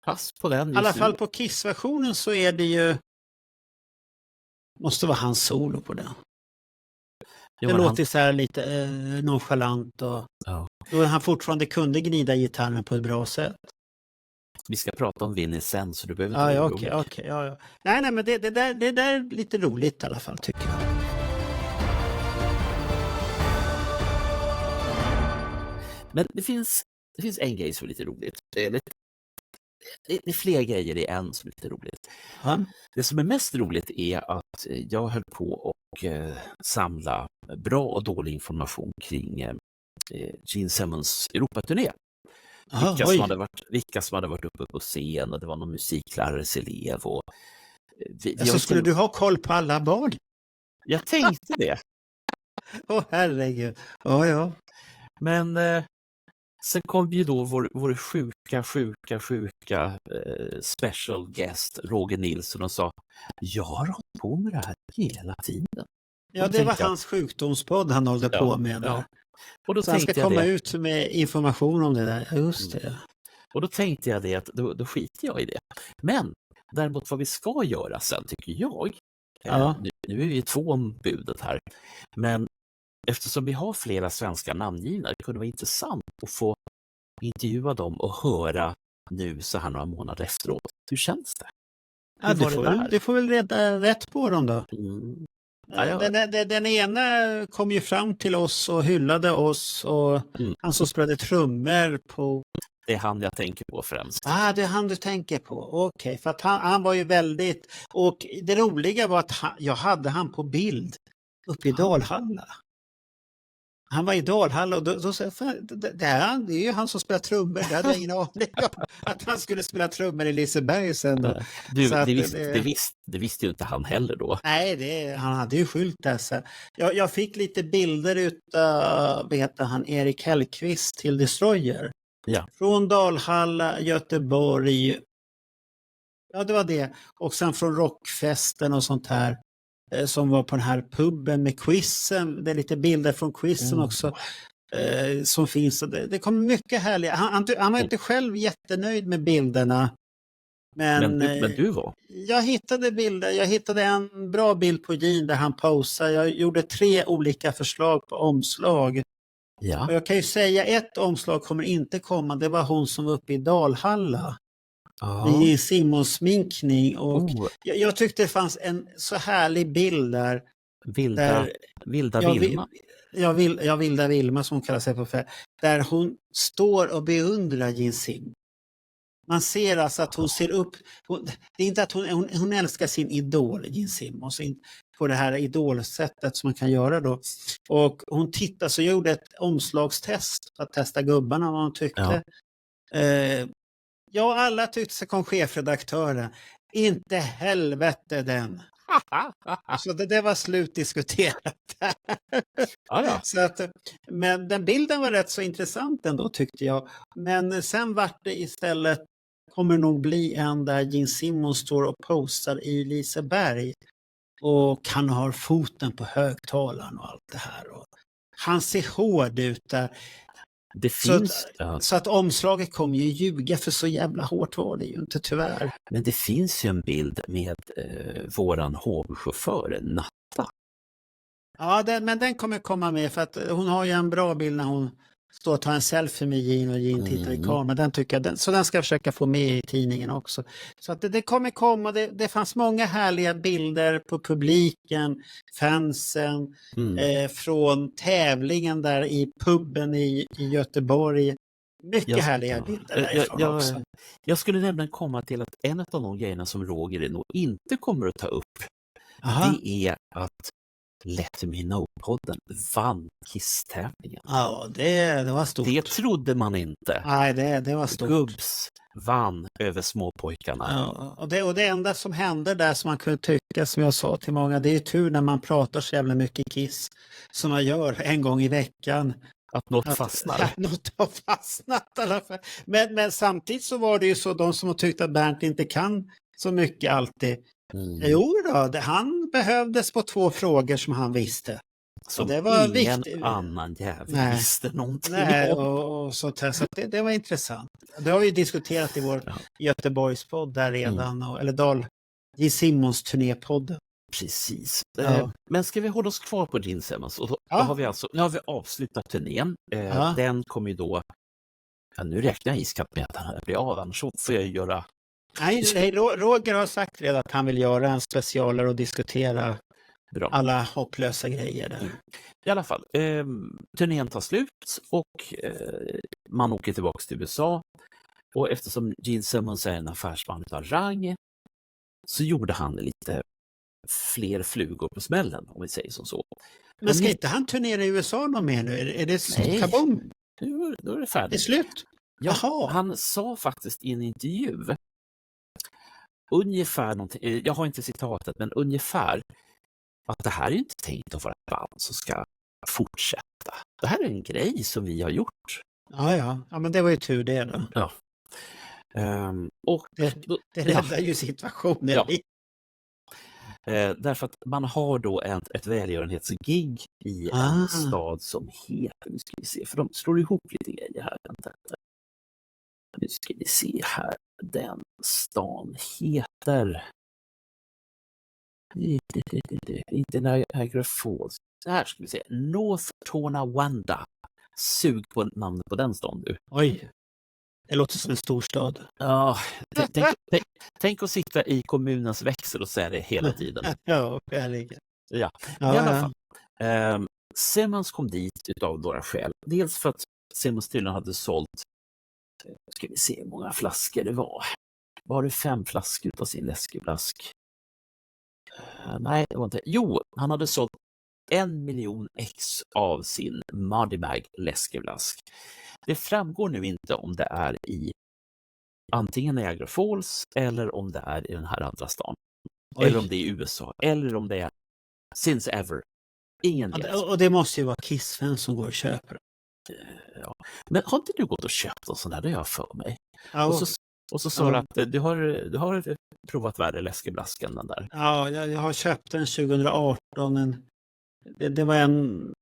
Pass på den. I alla fall på Kiss-versionen så är det ju... Måste vara hans solo på den. Det låter så här lite nonchalant och då han fortfarande kunde gnida gitarren på ett bra sätt. Vi ska prata om Vinny sen, så du behöver inte... Okej. Nej, men det där är lite roligt i alla fall, tycker jag. Men det finns en grej som är lite roligt. Det är fler grejer i en som är lite roligt. Ja. Det som är mest roligt är att jag höll på och samla bra och dålig information kring Gene Simmons Europaturné. Vilka som hade varit uppe på scen, och det var någon musiklärares elev. Och Så skulle du ha koll på alla barn? Jag tänkte det. Herregud. Ja. Men sen kom ju då vår sjuka special guest Roger Nilsson och sa, jag har hållit på med det här hela tiden. Ja, det var hans sjukdomspodd han hållde på med. Ja. Och då så han ska jag komma ut med information om det där. Just det. Och då tänkte jag det att då skiter jag i det. Men däremot vad vi ska göra sen tycker jag, nu är vi 2 om budet här, men eftersom vi har flera svenska namngivna, det kunde vara intressant att få intervjua dem och höra nu så här några månader efteråt. Hur känns det? Ja, du får väl reda rätt på dem då. Mm. Den ena kom ju fram till oss och hyllade oss, och han som spelade trummor på... Det är han jag tänker på främst. Det är han du tänker på. Okej, för att han var ju väldigt... Och det roliga var att jag hade han på bild uppe i Dalhalla. Han var i Dalhalla och då sa jag, det är ju han som spelar trummor. Det hade jag ingen aning om, att han skulle spela trummor i Liseberg sen då. Det visste ju inte han heller då. Nej, han hade ju skylt där. Så. Jag fick lite bilder utav, Erik Hellqvist till Destroyer. Ja. Från Dalhalla, Göteborg. Ja, det var det. Och sen från rockfesten och sånt här. Som var på den här puben med quizen. Det är lite bilder från quizen också. Som finns. Det kom mycket härliga. Han var inte själv jättenöjd med bilderna. Men du var? Jag hittade bilder. Jag hittade en bra bild på Gene där han posar. Jag gjorde 3 olika förslag på omslag. Ja. Och jag kan ju säga ett omslag kommer inte komma. Det var hon som var uppe i Dalhalla. I Simons sminkning. Och jag tyckte det fanns en så härlig bild där. Vilda Vilma. Vilda Vilma som hon kallar sig på färg. Där hon står och beundrar Gene Simmons. Man ser alltså att hon ser upp. Det är inte att hon älskar sin idol Gene Simmons på det här idolsättet som man kan göra då. Och hon tittar, så jag gjorde ett omslagstest för att testa gubbarna vad hon tyckte. Alla tyckte så kom chefredaktören. Inte helvete den. Så det var slutdiskuterat. Så att, men den bilden var rätt så intressant ändå tyckte jag. Men sen var det istället, kommer nog bli en där Gene Simmons står och posar i Liseberg. Och han har foten på högtalaren och allt det här. Och han ser hård ut där. Det finns, så att omslaget kommer ju ljuga, för så jävla hårt var det ju inte tyvärr. Men det finns ju en bild med våran hovchaufför Natta. Ja, men den kommer komma med, för att hon har ju en bra bild när hon står och tar en selfie med Gene och Gene tittar i kameran. Den tycker jag, så den ska jag försöka få med i tidningen också. Så att det kommer komma, det fanns många härliga bilder på publiken, fansen, från tävlingen där i puben i Göteborg. Mycket härliga bilder därifrån också. Jag skulle nämligen komma till att en av de grejerna som Roger nog inte kommer att ta upp, det är att Let Me Know-podden vann Kiss-tävlingen. Ja, det var stort. Det trodde man inte. Nej, det var stort. Gubbs vann över småpojkarna. Ja, och det enda som hände där som man kunde tycka, som jag sa till många, det är tur när man pratar så jävla mycket Kiss som man gör en gång i veckan. Att något fastnar. Något har fastnat i alla fall. Men samtidigt så var det ju så, de som har tyckt att Bernt inte kan så mycket alltid. Jo då, han behövdes på 2 frågor som han visste. Så det var ingen annan jävel visste någonting om. Och så det var intressant. Det har vi diskuterat i vår Göteborgspodd där redan. Eller Gene Simmons turnépodden. Precis. Men ska vi hålla oss kvar på Gene Simmons? Och då har vi nu har vi avslutat turnén. Den kommer ju då... nu räknar jag iskallt med att den här blir av. Annars så får jag göra... Nej, Roger har sagt redan att han vill göra en specialare och diskutera Bra. alla hopplösa grejer där. I alla fall, turnén tar slut och man åker tillbaka till USA. Och eftersom Gene Simmons är en affärsman av rang så gjorde han lite fler flugor på smällen, om vi säger som så. Men ska inte han turnera i USA någon mer nu? Är det kabum? Då är det Det är färdigt. slut? Ja, Jaha. han sa faktiskt i en intervju ungefär någonting, jag har inte citatet, men ungefär att det här är inte tänkt att vara ett band som ska fortsätta. Det här är en grej som vi har gjort. Ja, men det var ju tur det då. Ja. Och Det räddar ju situationen. Ja. Därför att man har då ett välgörenhetsgig i en stad som heter, nu ska vi se, för de slår ihop lite grejer här. Nu ska vi se här, den stan heter inte Niagara Falls. Så här ska vi se, North Tonawanda. Sug på namnet på den stan du. Oj, det låter som en storstad. Ja, tänk att sitta i kommunens växel och säga det hela tiden. Ja, verkligen. Ja, i alla fall. Simmons kom dit utav några skäl. Dels för att Simmons tydligen hade sålt, ska vi se hur många flaskor det var. Var det 5 flaskor av sin läskeblask? Nej, det var inte. Jo, han hade sålt 1 miljon ex av sin Muddy Mag läskeblask. Det framgår nu inte om det är i antingen Niagara Falls eller om det är i den här andra stan. Oj. Eller om det är i USA. Eller om det är since ever. Ingen vet. Och det måste ju vara Kiss-fans som går och köper. Ja. Men har inte du gått och köpt en sån där? Det har jag för mig. Ja, Och så sa du att du har provat värre läskeblask än den där. ja, jag har köpt den 2018. Det var en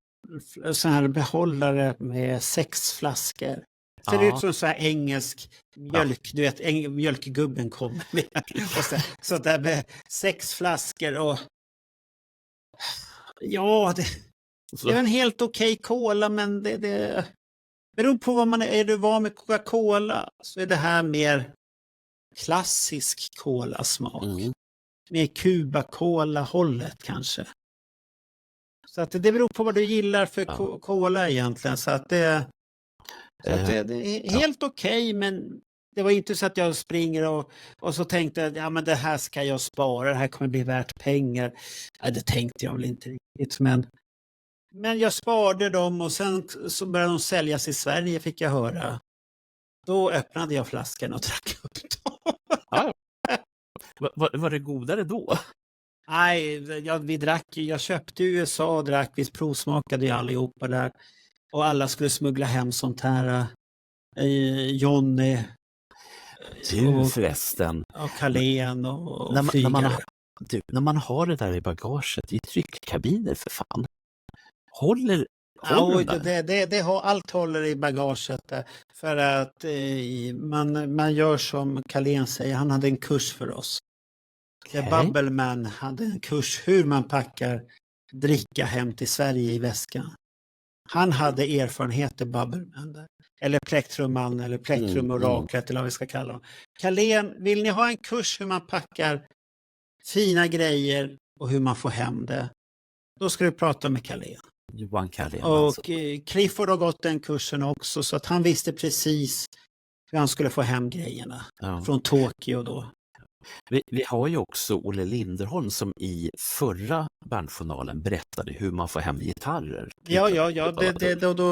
sån här behållare med 6 flaskor. Ser ut som så här engelsk mjölk, du vet, mjölkgubben kommer med. Så där med 6 flaskor och ja, det är en helt okej cola, men det beror på vad man är du van med Coca-Cola så är det här mer klassisk cola-smak. Mer Cuba-cola-hållet kanske. Så att det beror på vad du gillar för cola egentligen. Så att det är helt okej, men det var inte så att jag springer och så tänkte jag, ja men det här ska jag spara, det här kommer bli värt pengar. Ja, det tänkte jag väl inte riktigt, men jag sparade dem och sen så började de säljas i Sverige, fick jag höra. Då öppnade jag flaskan och drack upp dem. Var det godare då? Nej, jag köpte i USA och drack, vi provsmakade ju allihopa där. Och alla skulle smuggla hem sånt här. Johnny. Förresten. Och Carlén och när man har det där i bagaget i tryckkabiner för fan. Håller det har allt håller i bagaget där, för att man gör som Carlén säger, han hade en kurs för oss. Bubbleman hade en kurs hur man packar dricka hem till Sverige i väskan. Han hade erfarenheter Bubbleman där. Eller Plektruman eller Plektrumoraklet eller vad vi ska kalla dem. Carlén, vill ni ha en kurs hur man packar fina grejer och hur man får hem det? Då ska du prata med Carlén. Johan Carlén. Och alltså. Clifford har gått den kursen också, så att han visste precis hur han skulle få hem grejerna från Tokyo då. Vi har ju också Olle Linderholm som i förra bandjournalen berättade hur man får hem gitarrer.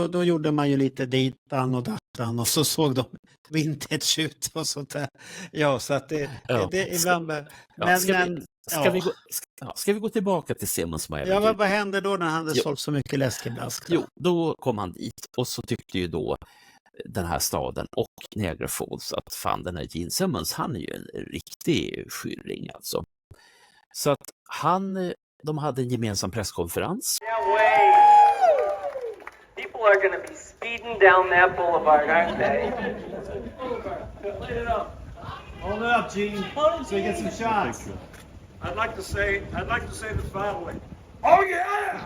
Då gjorde man ju lite ditan och datan och så såg de vintage ut och sånt där. Ja, så att det ibland... Ska vi gå tillbaka till Simmons? Ja, vad hände då när han hade sålt så mycket läskeblask? Jo, då kom han dit och så tyckte ju då den här staden och Niagara Falls att fan, den här Gene Simmons, han är ju en riktig skylling alltså. Så att de hade en gemensam presskonferens. People are going to be speeding down that boulevard, aren't they? Hold it up, Gene, so you get some shots. I'd like to say the following. Oh yeah!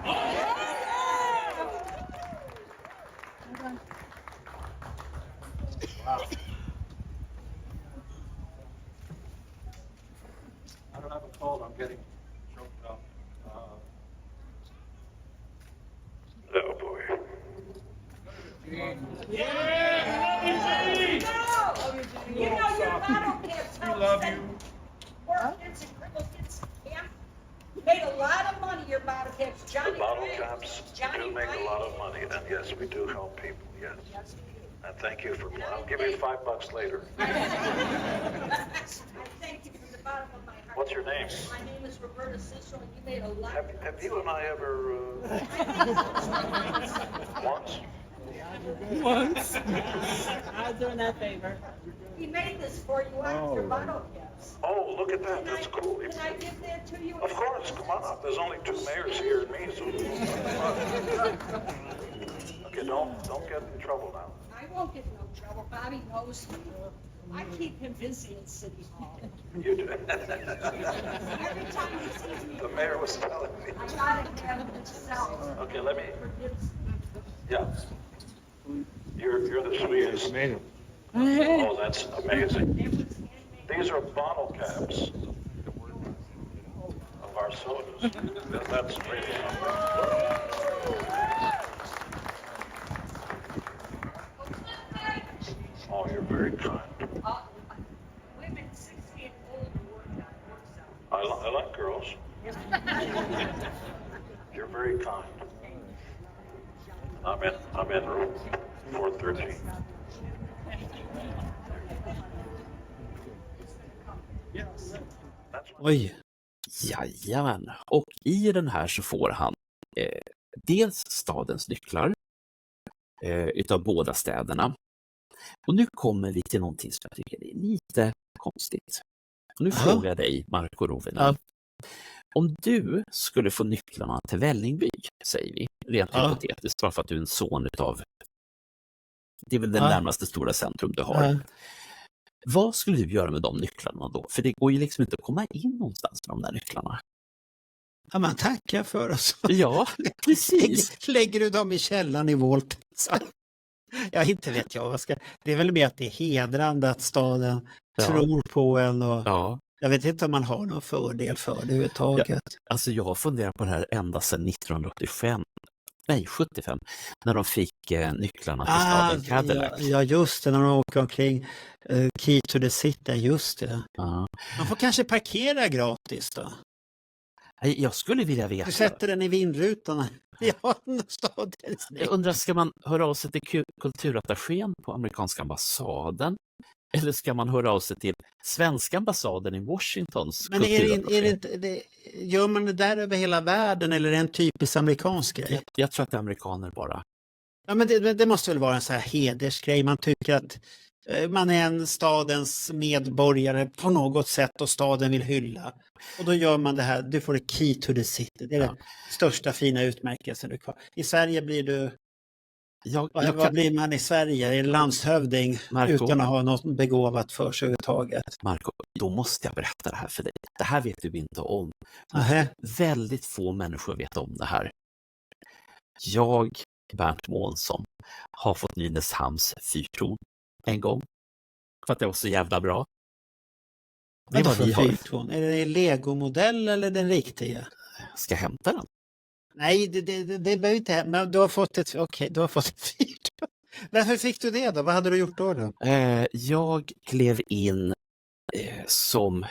Wow. I don't have a cold. I'm getting choked up. You know your bottle caps. We love you. Poor kids and crippled kids camp. You made a lot of money, your bottle caps. Johnny The bottle Ray. caps Johnny do make Ray. a lot of money, and yes, we do help people, yes. Yes, we do. And thank you for, I'll give you $5 later. I thank you from the bottom of my heart. What's your name? My name is Roberta Cicero, and you made a lot. Have you and I ever, once? Once. I was doing that favor. He made this for you out of your bottle caps. Oh, look at that, that's cool. Can I give that to you? Of course, come on up. There's only 2 mayors here and me, so. Okay, don't get in trouble now. I won't get in no trouble. Bobby knows me. I keep him busy at City Hall. You do. Every time he sees me, The mayor was telling me. I gotta have him himself. Okay, let me, yeah. You're the sweetest. Oh, that's amazing. These are bottle caps of our sodas. That's really Oh, you're very kind. Women 60 and older works out. I like girls. You're very kind. I'm in room 413. Oj. Jajamän. Och i den här så får han dels stadens nycklar utav båda städerna. Och nu kommer vi till någonting som jag tycker är lite konstigt. Och nu frågar jag dig, Marco Rovinen. Ja. Om du skulle få nycklarna till Vällingby, säger vi, rent hypotetiskt, bara för att du är en son utav, det är väl det närmaste stora centrum du har. Vad skulle du göra med de nycklarna då? För det går ju liksom inte att komma in någonstans med de där nycklarna. Ja, man tackar för oss. Ja, precis. Lägger du dem i källaren i Volt? Ja, inte vet jag. Det är väl mer att det är hedrande att staden tror på en. Och jag vet inte om man har någon fördel för det överhuvudtaget. Ja, alltså jag har funderat på det här ända sedan 1975. Nej, 75. När de fick nycklarna till staden Cadillac. Ja, just det. När de åker omkring Key to the City, just det. Man får kanske parkera gratis då. Jag skulle vilja veta. Du sätter den i vindrutorna. Ja, staden. Jag undrar, ska man höra av sig till kulturattachén på amerikanska ambassaden? Eller ska man höra av sig till svenska ambassaden i Washingtons kulturattaché? Gör man det där över hela världen eller är det en typisk amerikansk grej? Jag tror att det är amerikaner bara. Ja, men det måste väl vara en så här hedersgrej. Man tycker att man är en stadens medborgare på något sätt och staden vill hylla. Och då gör man det här, du får ett Key to the City. Det är den största fina utmärkelsen du kvar. I Sverige blir du... Vad blir man i Sverige? Är landshövding utan att ha något begåvat för sig överhuvudtaget? Marco, då måste jag berätta det här för dig. Det här vet du inte om. Väldigt få människor vet om det här. Jag, Bernt Månsson, har fått Nynäshamns fyrtorn en gång. För att det var så jävla bra. Det är vad vi har. Fyrtorn? Är det en Lego-modell eller den riktiga? Ska jag hämta den? Nej, det behöver inte. Men du har fått ett fyrtorn. Varför fick du det då? Vad hade du gjort då? Jag klev in som...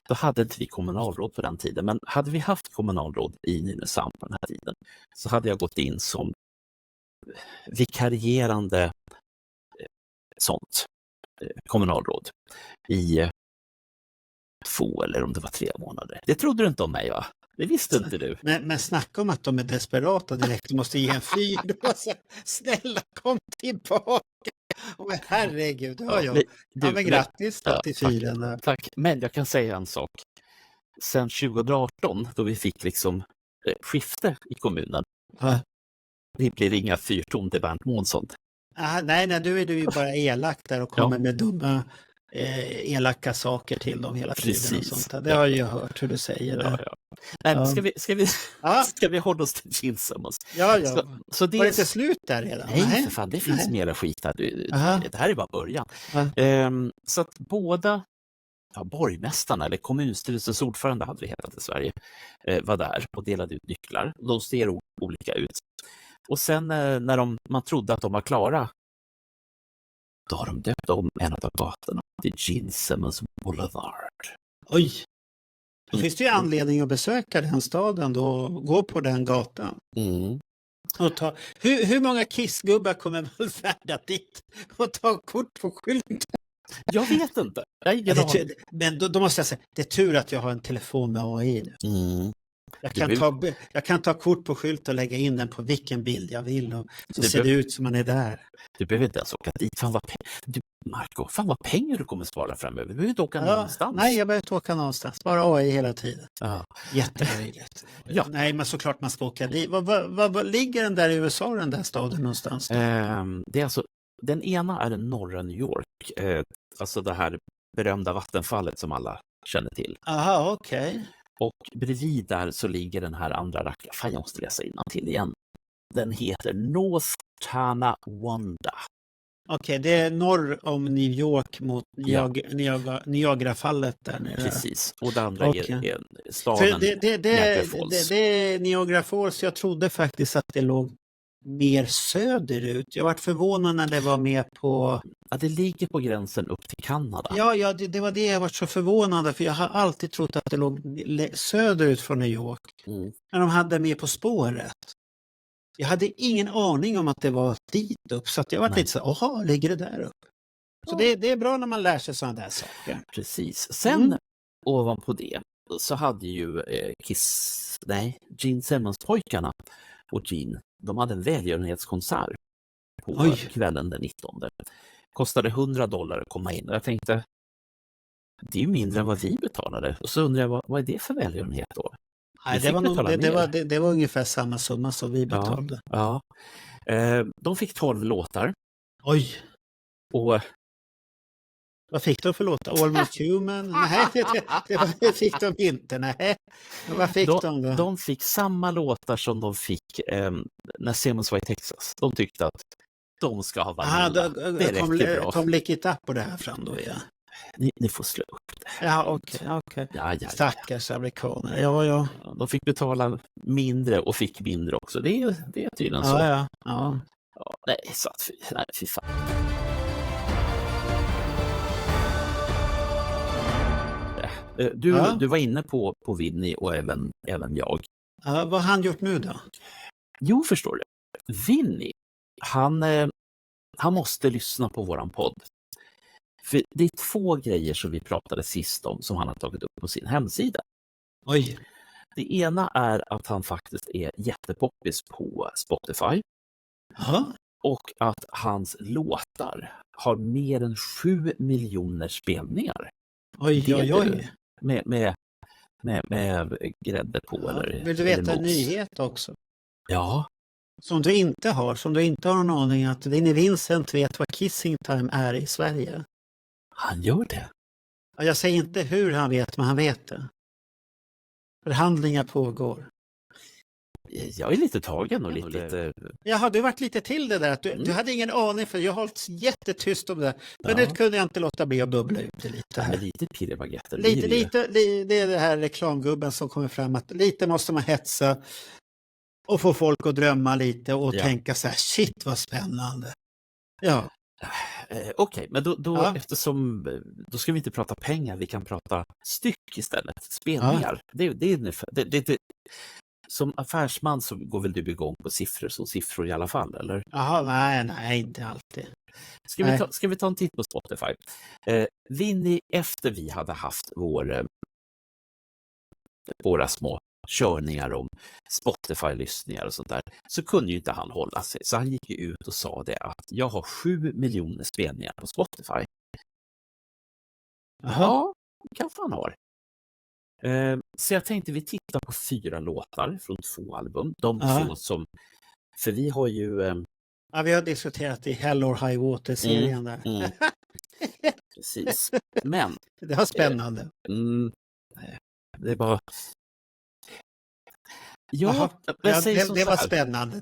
Då hade inte vi kommunalråd på den tiden. Men hade vi haft kommunalråd i Nynäshamn på den här tiden så hade jag gått in som vikarierande sånt kommunalråd i 2 eller om det var 3 månader. Det trodde du inte om mig, va? Det visste inte du. Men snacka om att de är desperata direkt. Du måste ge en fyr. Snälla, kom tillbaka. Men herregud, men grattis då till fyren. Tack, men jag kan säga en sak. Sen 2018, då vi fick liksom skifte i kommunen. Det blir inga fyrtorn till Bernt Månsson. Nej, du är ju bara elak där och kommer med dumma elaka saker till dem hela tiden. Och sånt där. Det har jag ju hört hur du säger det. Nej, ska vi hålla oss till Gilsammans? Ja. Så det var det inte slut där redan? Nej, för fan, det finns mera skit där. Det här är bara början. Så att båda borgmästarna eller kommunstyrelsens ordförande hade det hetat i Sverige var där och delade ut nycklar. De ser olika ut. Och sen när man trodde att de var klara, då har de döpt om en av gatorna till Gene Simmons Boulevard. Oj! Då finns det ju anledning att besöka den staden då och gå på den gatan. Mm. Och hur många kissgubbar kommer väl färda dit och ta kort på skylten? Jag vet inte. Men då måste jag säga, det är tur att jag har en telefon med AI nu. Mm. Jag kan ta kort på skylt och lägga in den på vilken bild jag vill och så ser det ut som man är där. Du behöver inte ens åka dit. Marco, fan vad pengar du kommer spara framöver. Du behöver inte åka någonstans. Nej, jag behöver inte åka någonstans. Bara AI hela tiden. Ja. Jättemöjligt. Ja. Nej, men såklart man ska åka dit. Var ligger den där i USA, den där staden någonstans? Det är alltså, den ena är norra New York. Alltså det här berömda vattenfallet som alla känner till. Aha, okej. Och bredvid där så ligger den här andra rackaren. Fan, jag måste läsa innantill igen. Den heter North Tonawanda. Okej, det är norr om New York mot Niagarafallet där nere. Precis, och det andra är staden För Niagara Falls. det är Niagara Falls. Jag trodde faktiskt att det låg mer söderut. Jag var förvånad när det var med på... Ja, det ligger på gränsen upp till Kanada. Ja, det var det jag var så förvånad för jag har alltid trott att det låg söderut från New York. Mm. När de hade med På spåret. Jag hade ingen aning om att det var dit upp så att jag var lite så aha, ligger det där upp? Så det är bra när man lär sig sådana där saker. Precis. Sen ovanpå det så hade ju Gene Simmons-pojkarna och Gene, de hade en välgörenhetskonsert på kvällen den 19. Kostade $100 att komma in och jag tänkte, det är ju mindre än vad vi betalade. Och så undrar jag, vad är det för välgörenhet då? Nej, det var ungefär samma summa som vi betalade. Ja. De fick 12 låtar. Oj! Och vad fick de för låtar? Almost Human? Nej, det fick de inte. Nej. Vad fick de då? De fick samma låtar som de fick när Simmons var i Texas. De tyckte att de ska ha Vanilla. Det räcker bra. Kom Lick It Up på det här fram då, ja. Ni får slå upp det. Ja, okej. Ja. Stackars amerikaner. Ja. De fick betala mindre och fick mindre också. Det är tydligen så. Ja. Nej, så att fy fan. Du var inne på Vinny och även jag. Ja, vad har han gjort nu då? Jo, förstår du. Vinny, han måste lyssna på våran podd. För det är 2 grejer som vi pratade sist om som han har tagit upp på sin hemsida. Oj. Det ena är att han faktiskt är jättepoppis på Spotify. Ja. Och att hans låtar har mer än 7 miljoner spelningar. Oj. Med grädde på. Ja, eller, vill du veta en nyhet också? Ja. Som du inte har någon aning att Vinnie Vincent vet vad Kissing Time är i Sverige. Han gör det? Ja, jag säger inte hur han vet, men han vet det. Förhandlingar pågår. Jag är lite tagen och lite... Jaha, du har varit lite till det där. Du hade ingen aning för jag har hållit jättetyst om det. Men nu kunde jag inte låta bli att bubbla ut det lite här. Lite pirrebaguetter. Det är det här reklamgubben som kommer fram att lite måste man hetsa och få folk att drömma lite och tänka så här, shit vad spännande. Ja. Okej, men då eftersom då ska vi inte prata pengar, vi kan prata styck istället, spelningar. Det är ungefär, som affärsman så går väl du igång på siffror i alla fall, eller? Jaha, nej, inte alltid. Ska vi ta en titt på Spotify? Vinny, efter vi hade haft våra små körningar om Spotify-lyssningar och sånt där, så kunde ju inte han hålla sig. Så han gick ju ut och sa det att jag har 7 miljoner spelningar på Spotify. Ja, kanske han har. Så jag tänkte vi tittar på 4 låtar från 2 album. De 2 som, för vi har ju... vi har diskuterat i Hell or High Water-serien där. Precis. Men... det var spännande. Det var... det var spännande.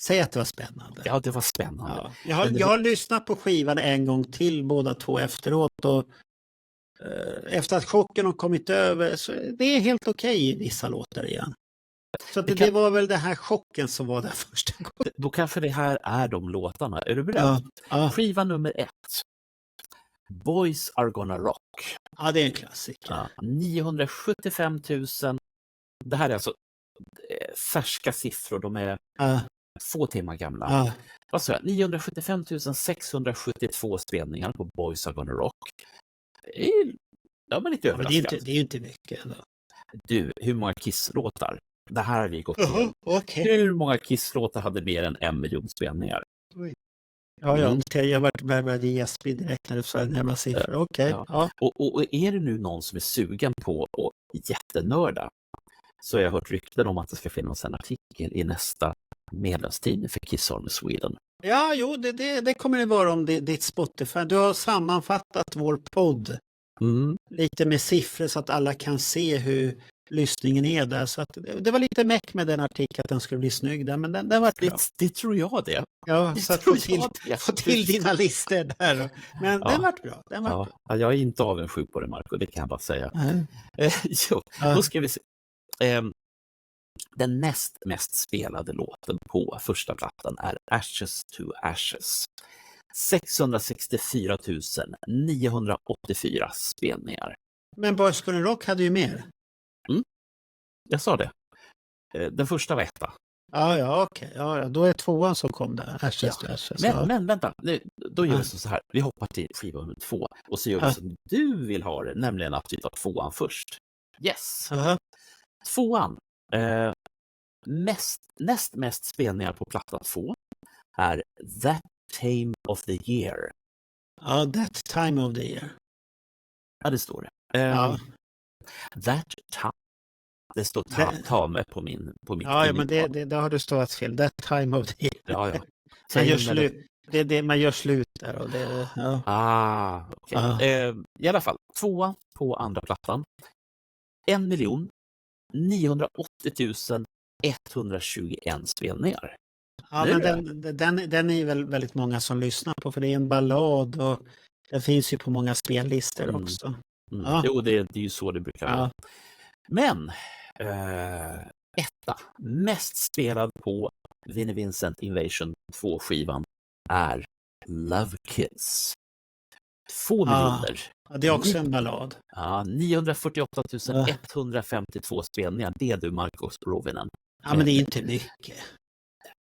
Säg att det var spännande. Ja, det var spännande. Ja. Jag har lyssnat på skivan en gång till, båda 2 efteråt. Och efter att chocken har kommit över så det är helt okej i vissa låtar igen. Så det var väl det här chocken som var där första gången. Då kanske det här är de låtarna. Är du beredd? Ja. Skiva nummer 1. Boys Are Gonna Rock. Ja, det är en klassiker. Ja, 975 000. Det här är alltså färska siffror. De är 2 timmar gamla. Ja. Vad sa jag? 975 672 spelningar på Boys Are Gonna Rock. Ja, men lite överraskande. Det är ju inte mycket ändå. Du, hur många Kiss-låtar? Det här har vi gått igenom. Okay. Hur många Kiss-låtar hade mer än 1 miljon spelningar? Ja, jag har varit med i ESP direkt när du sa nämna siffror. Okej. Ja. Och är det nu någon som är sugen på att jättenörda, så har jag hört rykten om att det ska finnas en artikel i nästa medlemstidning för Kiss Army Sweden. Ja, jo, det kommer det vara om ditt Spotify. Du har sammanfattat vår podd lite med siffror så att alla kan se hur lyssningen är där. Så att det var lite meck med den artikeln att den skulle bli snygg där, men den var bra. Det tror jag det. Ja, så att få till dina listor där. Men den var bra. Ja, jag är inte avundsjuk på det, Marco, det kan jag bara säga. Då ska vi se. Den näst mest spelade låten på första plattan är Ashes to Ashes. 664 984 spelningar. Men Boys Gonna Rock hade ju mer. Jag sa det. Den första var 1. Ja, okej. Ja, då är 2 som kom där. Ashes to Ashes. Men vänta, då gör vi så här. Vi hoppar till skiva nummer 2 och så gör vi som du vill ha det, nämligen att vi tar 2 först. Yes. 2. Näst mest spelningar på plattan 2 är That Time of the Year. Ja, That Time of the Year. Ja, det står det. That Time. Det står ta med på min. Ja, men det har du stått fel. That Time of the Year. Ja. Man gör slut där. Och det, okay. I alla fall, 2 på andra plattan. 1 980 121 spelningar. Ja, men den är väl väldigt många som lyssnar på, för det är en ballad och den finns ju på många spellistor också. Jo, det är ju så det brukar vara. Men 1. mest spelad på Vinnie Vincent Invasion 2-skivan är Love Kids. 2 miljoner. Ja, det är också en ballad. 948 152 spelningar. Det är du, Marcus Rovinen. Ja, men det är inte mycket.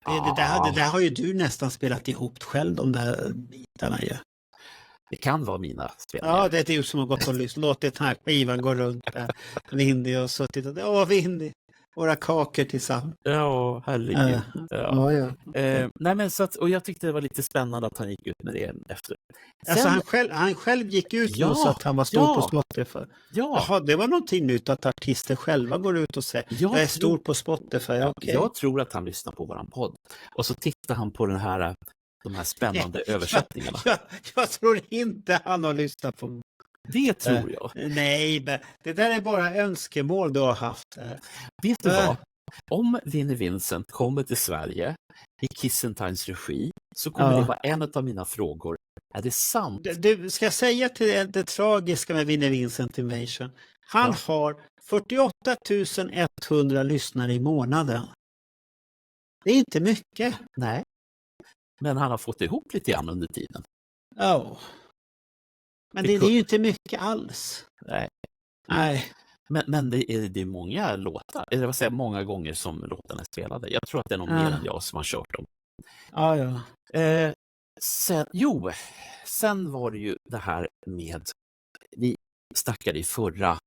Det där har ju du nästan spelat ihop själv, de där bitarna ju. Det kan vara mina spelningar. Ja, det är du som har gått och lyssnat. Låtit den här skivan gå runt där. Vindy och suttit och Vindy. Våra kakor tillsammans. Ja, herregud. Nej, men så att, och jag tyckte det var lite spännande att han gick ut med det efter. Sen, alltså han själv gick ut och sa att han var stor på Spotify. Jaha, det var någonting nytt att artister själva går ut och säger jag är stor på Spotify. Okay. Jag tror att han lyssnar på våran podd. Och så tittar han på de här spännande översättningarna. Jag tror inte han har lyssnat på. Det tror jag. Nej, det där är bara önskemål du har haft. Vet du vad? Om Vinnie Vincent kommer till Sverige i Kiss and Times regi, så kommer det vara en av mina frågor. Är det sant? Du ska säga till det tragiska med Vinnie Vincent Invasion. Han har 48 100 lyssnare i månaden. Det är inte mycket. Nej. Men han har fått ihop lite grann under tiden. Ja. Men det är ju inte mycket alls. Nej. Men det är många låtar, eller vad säger många gånger som låtarna är spelade. Jag tror att det är någon mer än jag som har kört dem. Ja. Sen var det ju det här med, vi snackade i förra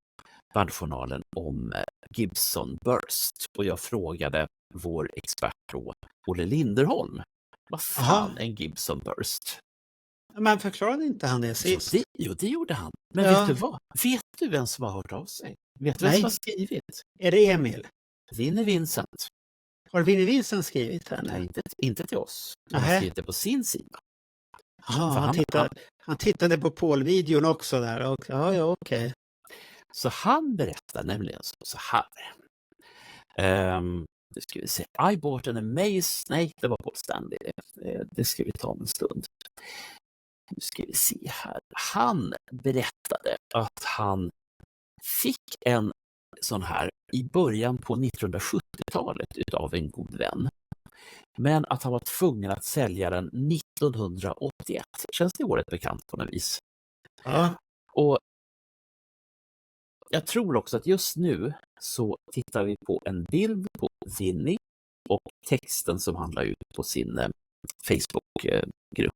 bandjournalen om Gibson Burst och jag frågade vår expert då, Olle Linderholm, vad fan en Gibson Burst? Men förklarade inte han det sist? Jo, det gjorde han. Men vet du vad? Vet du vem som har hört av sig? Vet du vem som har skrivit? Är det Emil? Vinnie Vincent. Har Vinnie Vincent skrivit här? Nej, inte till oss. Han har skrivit det på sin sida. Han tittade på Paul-videon också där. Okej. Så han berättar nämligen så här. Nu ska vi se. I bought an amazing... Nej, det var Paul Stanley. Det ska vi ta om en stund. Nu ska vi se här. Han berättade att han fick en sån här i början på 1970-talet utav en god vän. Men att han var tvungen att sälja den 1981. Känns det året bekant på något vis? Ja. Och jag tror också att just nu så tittar vi på en bild på Vinny och texten som han la ut på sin Facebook-grupp.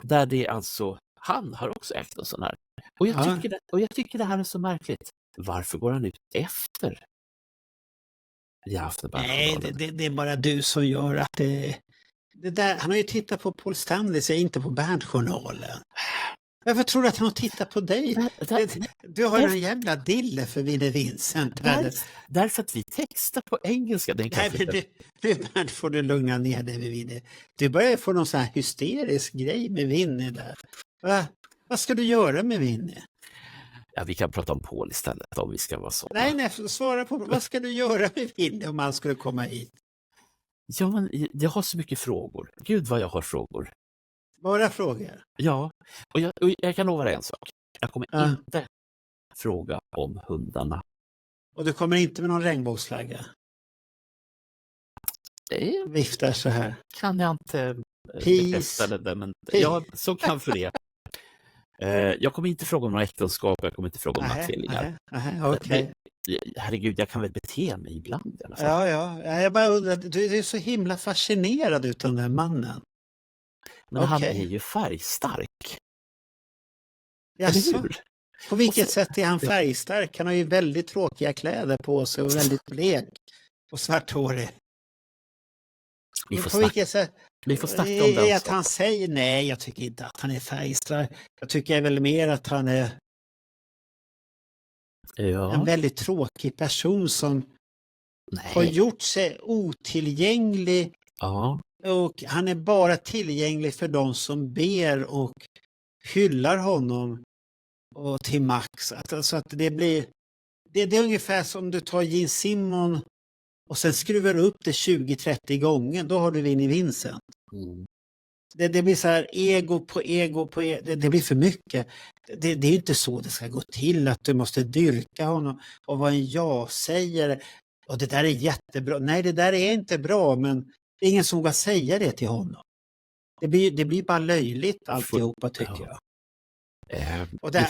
Där det är alltså, han har också ägt en sån här. Och jag tycker det här är så märkligt. Varför går han ut efter? Nej, det är bara du som gör att det där, han har ju tittat på Paul Stanley, så inte på Berntjournalen. Varför tror du att han har tittat på dig? Du har en jävla dille för Ville Vincent. Därför att vi textar på engelska. Nej, men nu Bernt, får du lugna ner dig med Vinne. Du börjar få någon sån här hysterisk grej med Vinne där. Vad ska du göra med Vinne? Ja, vi kan prata om Paul istället om vi ska vara så. Nej, svara på vad ska du göra med Vinne om han skulle komma hit? Ja, men jag har så mycket frågor. Gud vad jag har frågor. Bara frågor? Ja, och jag kan lova dig en sak. Jag kommer inte fråga om hundarna. Och du kommer inte med någon regnbågsflagga? Det viftar så här. Kan jag inte bekräfta det, men ja, så kan för det. Jag kommer inte fråga om några äktenskap, jag kommer inte fråga om nattvillingar. Okay. Herregud, jag kan väl bete mig ibland i alla fall. Ja, jag bara undrar, du är så himla fascinerad ut av den här mannen. Men han är ju färgstark. Jaså? På vilket sätt är han färgstark? Han har ju väldigt tråkiga kläder på sig och väldigt blek och svarthårig. Vi får snacka om det. Att han säger nej, jag tycker inte att han är färgstark. Jag tycker väl mer att han är en väldigt tråkig person som har gjort sig otillgänglig. Ja. Och han är bara tillgänglig för de som ber och hyllar honom och till max. Så att det blir... Det är ungefär som du tar Gene Simmons och sen skruvar du upp det 20-30 gånger. Då har du Vinnie Vincent. Mm. Det blir så här ego på ego på ego. Det blir för mycket. Det är ju inte så det ska gå till. Att du måste dyrka honom och vara en ja-sägare. Och det där är jättebra. Nej, det där är inte bra, men det är ingen som vågar säga det till honom. Det blir bara löjligt alltihopa, tycker jag.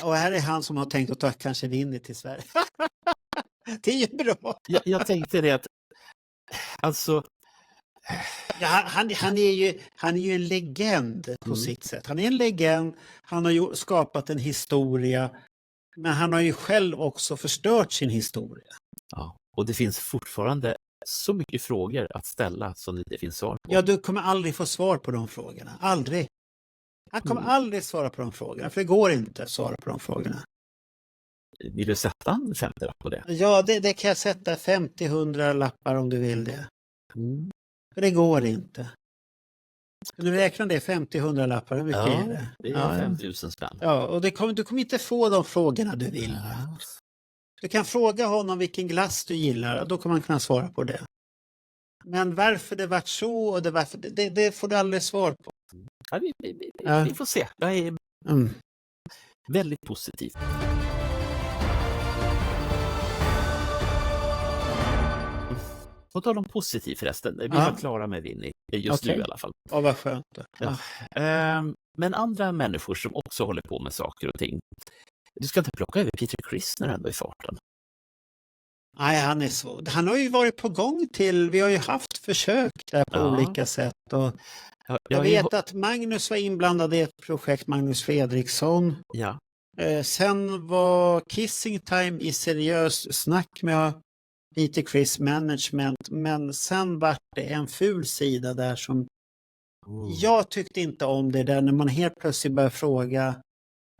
Och här är han som har tänkt att ta kanske Vinnie till Sverige. Det är ju bra. Jag tänkte det att alltså... Ja, han är ju en legend på sitt sätt. Han är en legend, han har skapat en historia, men han har ju själv också förstört sin historia. Ja, och det finns fortfarande så mycket frågor att ställa som det inte finns svar på. Ja, du kommer aldrig få svar på de frågorna. Aldrig. Han kommer aldrig svara på de frågorna, för det går inte att svara på de frågorna. Vill du sätta en 50 på det? Ja, det kan jag sätta 50-100 lappar om du vill det. Mm. För det går inte. Du räknar det 50-100 lappar, hur mycket är det? Det är 5 000 spänn. Ja, och du kommer inte få de frågorna du vill. Ja. Du kan fråga honom vilken glass du gillar och då kommer han kunna svara på det. Men varför det vart så och det får du aldrig svar på. Ja, vi får se. Jag är väldigt positiv. Och ta dem positiv förresten. Vi var klara med Vinnie. Just nu i alla fall. Ja, vad skönt. Ja. Men andra människor som också håller på med saker och ting. Du ska inte plocka över Peter Criss när ändå i farten. Nej, han är svår. Han har ju varit på gång till, vi har ju haft försök där på olika sätt. Och jag vet att Magnus var inblandad i ett projekt, Magnus Fredriksson. Ja. Sen var Kissing Time i seriös snack med Peter Criss management, men sen var det en ful sida där som jag tyckte inte om det där när man helt plötsligt börjar fråga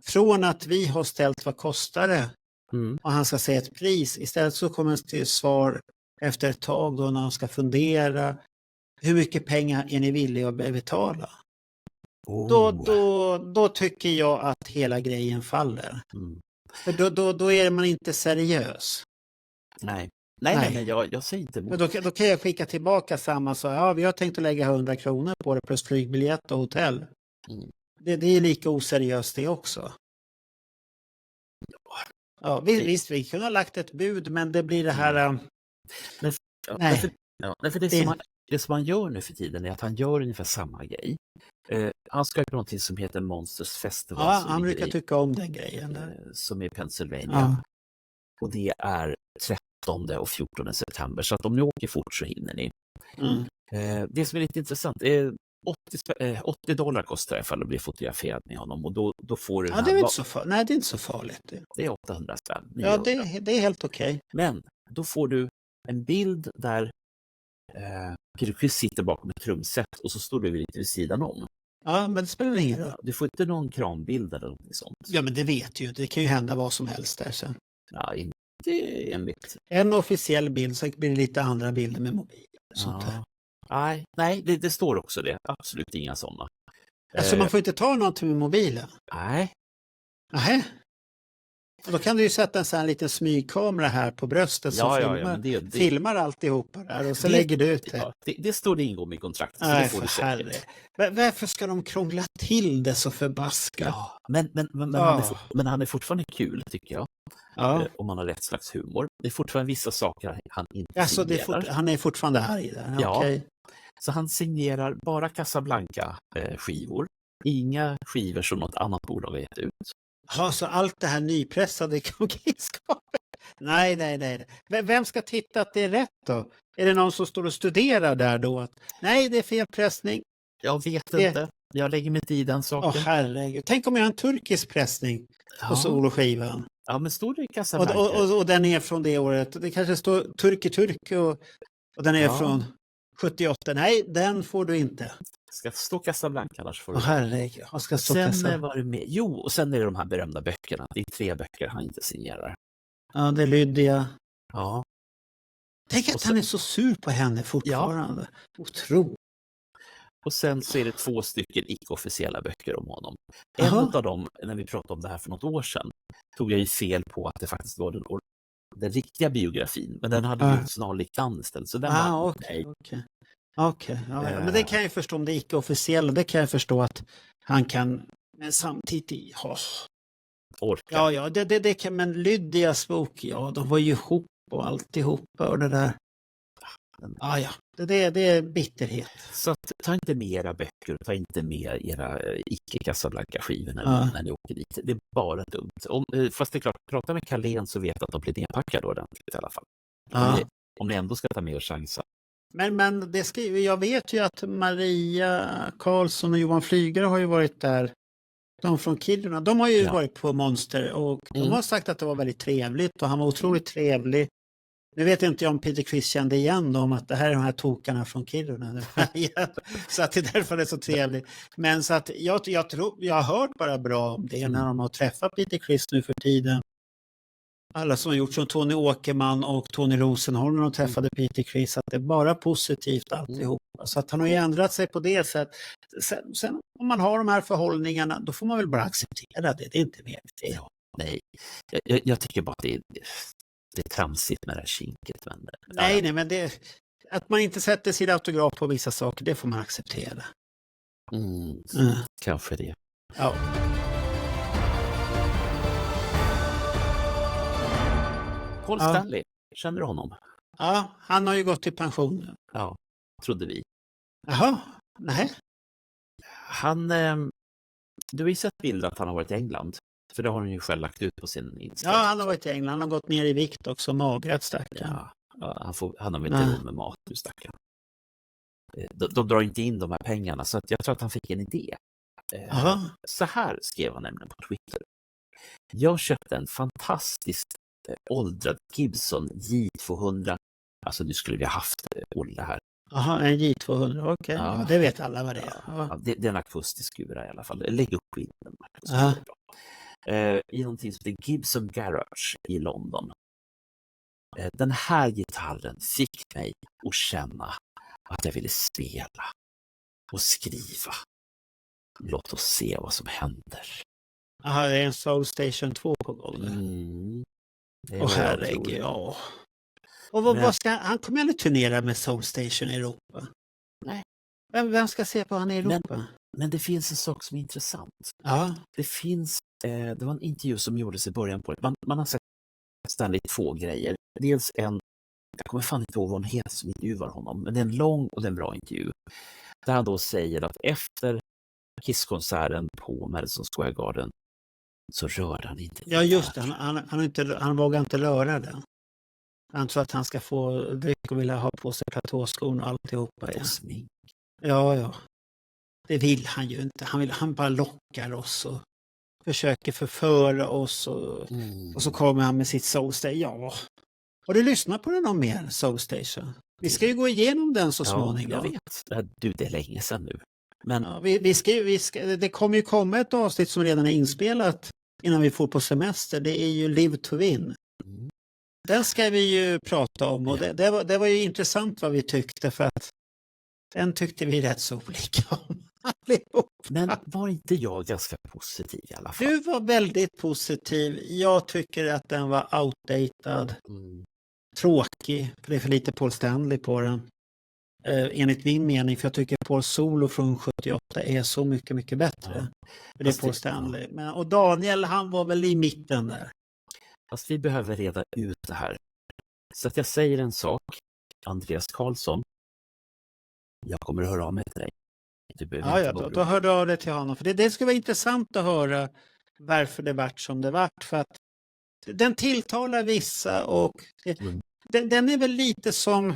från att vi har ställt vad kostar det och han ska säga ett pris, istället så kommer det till svar efter ett tag då när han ska hur mycket pengar är ni villiga att betala? Då tycker jag att hela grejen faller. För då är man inte seriös. Nej, jag säger inte emot. Men då kan jag skicka tillbaka samma så vi har tänkt att lägga 100 kronor på det plus flygbiljett och hotell. Det är lika oseriöst det också. Ja, visst, vi kunde ha lagt ett bud, men det blir det här... Ja, Nej. För det som han gör nu för tiden är att han gör ungefär samma grej. Han ska göra någonting som heter Monsters Festival. Ja, som han ligger brukar tycka om den grejen. som är i Pennsylvania. Ja. Och det är 13 och 14 september. Så att om ni åker fort så hinner ni. Mm. Det som är lite intressant är $80 kostar det ifall du blir fotograferad med honom. Och då får du Ja, det är inte så farligt. Nej, det är inte så farligt. det är 800 spänn. Ja, det är helt okej. Men då får du en bild där Peter Criss sitter bakom ett trumset och så står du lite vid sidan om. Ja, men det spelar ingen roll. Du får inte någon krambild eller något sånt. Ja, men det vet ju. Det kan ju hända vad som helst där sen. Ja, inte enligt. En officiell bild, så blir det lite andra bilder med mobil. Sånt där. Nej, det står också det. Absolut inga sådana. Alltså man får inte ta någonting med mobilen? Nej. Nähä. Och då kan du ju sätta en sån här liten smygkamera här på bröstet som filmar alltihopa där och så lägger du ut det. Ja, det står det ingående i kontraktet. Nej, för herre. Varför ska de krångla till det så förbaskat? Ja, men han är fortfarande kul, tycker jag. Ja. Om man har rätt slags humor. Det är fortfarande vissa saker han inte alltså, signerar. han är fortfarande arg där. Ja. Okay. Så han signerar bara Casablanca-skivor. Inga skivor som något annat bolag har gett ut. Ja, så allt det här nypressade krokiskapet. Nej. Vem ska titta att det är rätt då? Är det någon som står och studerar där då? Nej, det är fel pressning. Jag vet inte. Jag lägger mig i den saken. Herregud. Tänk om jag har en turkisk pressning på soloskivan. Ja, men står det i Casablanca? Och den är från det året. Det kanske står Turk och den är från 78. Nej, den får du inte. Ska stå Casablanca annars får du. Herregud, jag ska stå sen var det med. Jo, och sen är det de här berömda böckerna. Det är 3 böcker han inte signerar. Ja, det är Lydia. Ja. Tänk att han är så sur på henne fortfarande. Ja. Otroligt. Och sen så är det 2 stycken icke-officiella böcker om honom. En av dem, när vi pratade om det här för något år sedan, tog jag ju fel på att det faktiskt var den riktiga biografin. Men den hade ju ett snarlikt namn istället. Så den var Okej. Men det kan jag förstå om det är icke-officiella. Det kan jag förstå att han kan, men samtidigt orka. Ja, det kan, men Lydias bok, de var ju ihop och alltihopa och det där. Det är bitterhet. Så att, ta inte med era böcker, ta inte med era icke-Casablanca-skivor när ni åker dit. Det är bara dumt. Fast det är klart, prata med Carlén så vet att de blir nedpackade ordentligt i alla fall. Om ni ändå ska ta med er chansen. Men det jag vet ju att Maria Karlsson och Johan Flygare har ju varit där. De från Kiruna, de har ju varit på Monster och de har sagt att det var väldigt trevligt och han var otroligt trevlig. Nu vet inte jag om Peter Criss kände igen dem att det här är de här tokarna från Kiruna. Så att det är därför det är så trevligt. Men så att jag tror, jag har hört bara bra om det när de har träffat Peter Criss nu för tiden. Alla som har gjort som Tony Åkerman och Tony Rosenholm när de träffade Peter Criss, att det är bara positivt alltihop. Så att han har ju ändrat sig på det sättet. Sen om man har de här förhållningarna, då får man väl bara acceptera det. Det är inte mer det. Ja, nej, jag tycker bara att det är tramsigt med det här kinket. Men, nej, men det, att man inte sätter sin autograf på vissa saker, det får man acceptera. Kanske det. Ja. Paul Stanley, känner du honom? Ja, han har ju gått i pension. Ja, trodde vi. Jaha, nej. Du har ju sett bilder att han har varit i England. För det har han ju själv lagt ut på sin Instagram. Ja, han har varit i England. Han har gått ner i vikt också, magrat stackaren. Ja, han har väl inte råd med mat, du stackaren. De drar inte in de här pengarna, så att jag tror att han fick en idé. Så här skrev han nämligen på Twitter. Jag köpte en fantastiskt åldrad Gibson J200. Alltså nu skulle vi ha haft Olle här. Jaha, en J200, okej. Ja, det vet alla vad det är. Ja, det är en akustisk skura i alla fall. Lägg upp bilden. I någonting som heter Gibson Garage i London. Den här gitarren fick mig att känna att jag ville spela och skriva. Låt oss se vad som händer. Jaha, det är en Soul Station 2 på golvet. Herregud, ja. Och vad ska han kommer aldrig turnera med Soul Station i Europa? Nej. Vem ska se på han i Europa? Men det finns en sak som är intressant. Ja. Det var en intervju som gjordes i början på det. Man har sett Stanley två grejer. Dels jag kommer fan inte ihåg vad hon heter som intervjuar honom, men det är en lång och en bra intervju. Där han då säger att efter Kiss-konserten på Madison Square Garden så rörde han inte. Ja, just det. Han vågar inte röra den. Han tror att han ska få dryck och vilja ha på sig platåskon och alltihopa. Ja. Smink. Ja. Det vill han ju inte. Han bara lockar oss och försöker förföra oss. Och så kommer han med sitt Soul Station. Ja. Har du lyssnat på den någon mer, Soul Station? Vi ska ju gå igenom den så småningom. Jag vet. Du, det är länge sedan nu. Men ja, det kommer ju komma ett avsnitt som redan är inspelat innan vi får på semester. Det är ju Live to Win. Den ska vi ju prata om och det var ju intressant vad vi tyckte, för att den tyckte vi rätt så olika om allihop. Men var inte jag ganska positiv i alla fall? Du var väldigt positiv. Jag tycker att den var outdated. Tråkig, för det är för lite Paul Stanley på den. Enligt min mening, för jag tycker Paul Solo från 78 är så mycket, mycket bättre. För det är Paul Stanley. Och Daniel, han var väl i mitten där. Fast vi behöver reda ut det här. Så att jag säger en sak. Andreas Karlsson. Jag kommer att höra av mig till dig. Då hör du av dig till honom. För det skulle vara intressant att höra varför det vart som det vart. För att den tilltalar vissa och den är väl lite som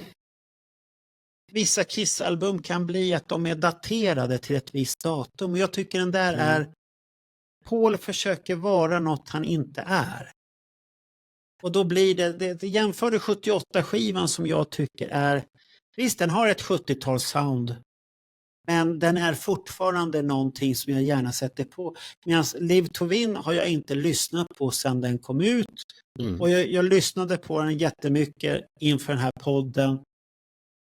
vissa Kiss-album kan bli, att de är daterade till ett visst datum. Och jag tycker den där är... Paul försöker vara något han inte är. Och då blir det jämför 78-skivan som jag tycker är... Visst, den har ett 70-tals-sound. Men den är fortfarande någonting som jag gärna sätter på. Medan Live to Win har jag inte lyssnat på sedan den kom ut. Och jag lyssnade på den jättemycket inför den här podden.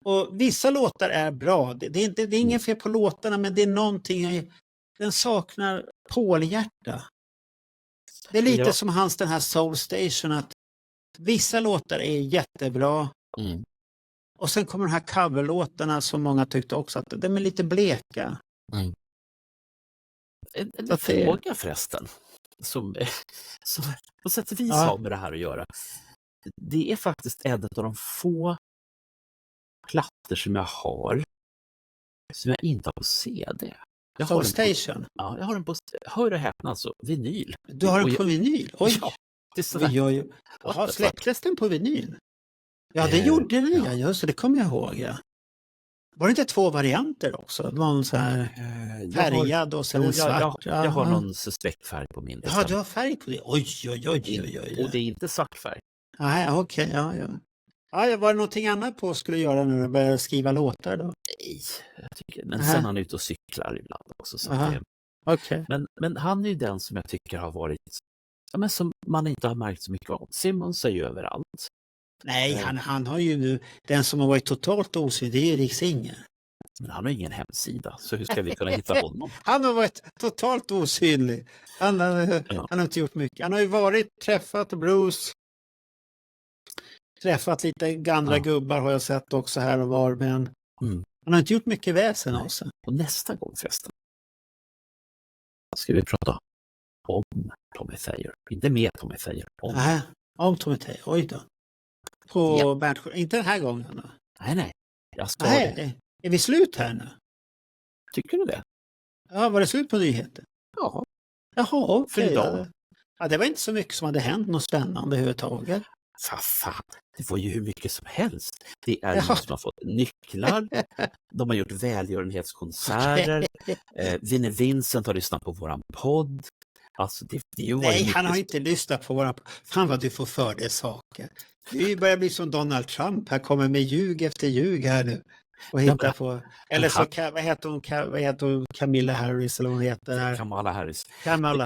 Och vissa låtar är bra. Det är ingen fel på låtarna, men det är någonting... Den saknar Paul-hjärta. Det är lite som den här Soul Station, att vissa låtar är jättebra. Och sen kommer de här coverlåtarna som många tyckte också att de är lite bleka. En fråga förresten. Som på sätt och vis har med det här att göra. Det är faktiskt en av de få plattor som jag har som jag inte har på CD. Soul Station? Ja, jag har den på, hör och häpna, alltså, vinyl. Du har den på vinyl? Oj! Ja, det är sådär. Jaha, släpptes den på vinyl? Ja, det gjorde den, ja, så det kommer jag ihåg, ja. Var det inte 2 varianter också? Det var en så här färgad och sen en svart. Jag har någon suspekt färg på min. Ja, du har färg på det? Oj. Och det är inte svart färg. Nej, okej, ja. Ja, var det någonting annat på skulle göra när du började skriva låtar då? Nej, jag tycker, men sen han är ute och cyklar ibland också. Så okay. Men han är ju den som jag tycker har varit, men som man inte har märkt så mycket av. Simmons är ju överallt. Nej, han har ju, den som har varit totalt osynlig, det är ju Rick Singer. Men han har ingen hemsida, så hur ska vi kunna hitta honom? Han har varit totalt osynlig. Han har inte gjort mycket. Han har ju träffat Bruce, träffat lite andra gubbar har jag sett också här och var, men han har inte gjort mycket väsen av sig. Och nästa gång förresten ska vi prata om Tommy Thayer. Inte med Tommy Thayer. Om Tommy Thayer, oj då. På inte den här gången då? Nej. Jag ska är vi slut här nu? Tycker du det? Ja, var det slut på nyheter? Ja. Jaha, okej. För idag. Ja, det var inte så mycket som hade hänt något spännande överhuvudtaget. Fan, det var ju hur mycket som helst. Det är någon som har fått nycklar. De har gjort välgörenhetskonserter. Vinnie Vincent har lyssnat på våran podd. Alltså, nej, han har inte lyssnat på våran podd. Fan vad du får för det saker. Du börjar bli som Donald Trump. Här kommer med ljug efter ljug här nu. Och hitta på. Eller så, vad heter hon? Camilla Harris eller vad hon heter här. Kamala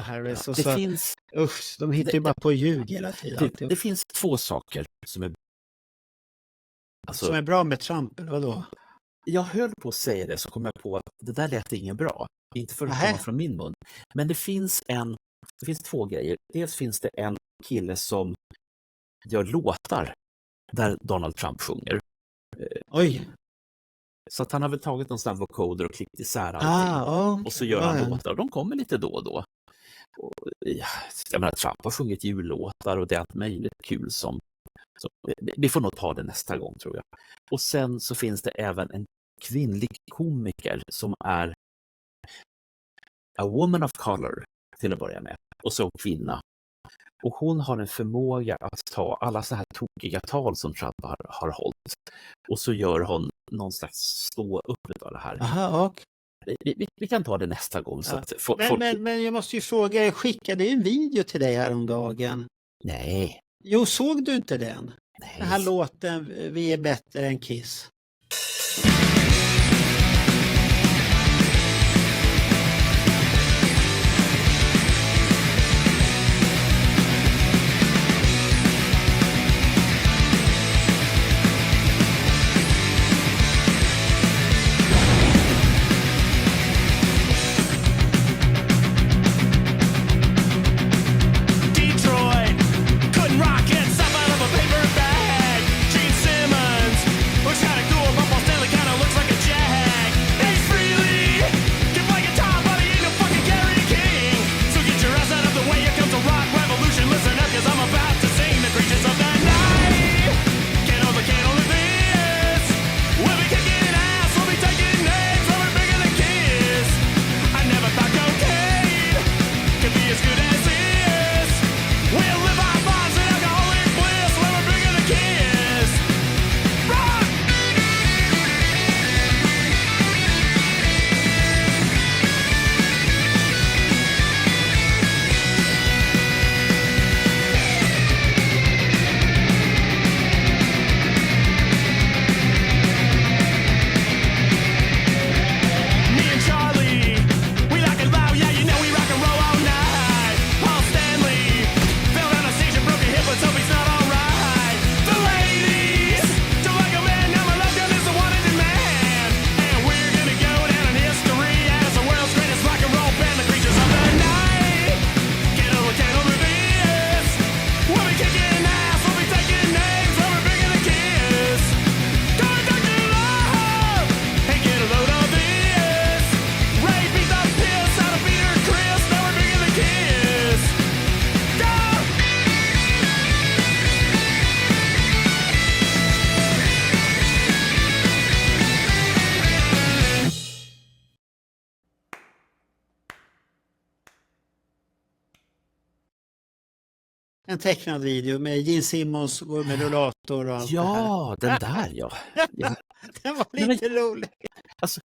Harris. Och det så, finns... Usch, de hittar ju bara på ljug hela tiden. Det finns 2 saker som är... Alltså, som är bra med Trump, eller vadå? Jag höll på att säga det, så kom jag på att det där lät inget bra. Inte för att komma från min mun. Men det finns 2 grejer. Dels finns det en kille som gör låtar där Donald Trump sjunger. Oj! Så att han har väl tagit någon sån här vocoder och klippt isär allting. Och så gör han låtar. Och de kommer lite då och då. Jag menar, Trump har sjungit jullåtar och det är allt möjligt kul som vi får nog ta det nästa gång, tror jag. Och sen så finns det även en kvinnlig komiker som är a woman of color till att börja med, och så kvinna. Och hon har en förmåga att ta alla så här tokiga tal som Trump har hållit, och så gör hon någon slags stå upp av det här. Aha, och. Vi kan ta det nästa gång. Så att Men jag måste ju fråga, jag skickade en video till dig häromdagen. Nej. Jo, såg du inte den? Nej. Den här låten, Vi är bättre än Kiss. Detroit, couldn't rock it, stuff out of a paper bag. Gene Simmons, looks kinda cool, but Paul Stanley kinda looks like a jag. Ace Frehley, can play guitar, but he ain't no fucking Gary King. So get your ass out of the way, here comes a rock revolution. Listen up, cause I'm about to sing the creatures of the night. Can't hold this. We'll be kicking ass, we'll be taking names, we'll be bigger than Kiss. I never thought cocaine could be as good as this. We'll live our lives in alcoholic bliss, we'll be bigger than Kiss. Rock! Me and Charlie, we like it loud, yeah, you know we rock and roll all night. Paul Stanley fell down the stage and broke a hip, let's hope he's not alright. The ladies don't like a man, now my love gun is the one-handed man. And we're gonna go down in history as the world's greatest rock and roll band, the creatures of the night. Get over, can't over this. We'll be kicking ass, we'll be taking names, we'll be bigger than Kiss. Contact your love and get a load of this. Ray beat the piss out of Peter Chris, now we're bigger than Kiss. Go! En tecknad video med Gene Simmons går med rullator och allt det här. Ja, den där ja. Den var Nej, lite rolig. Alltså,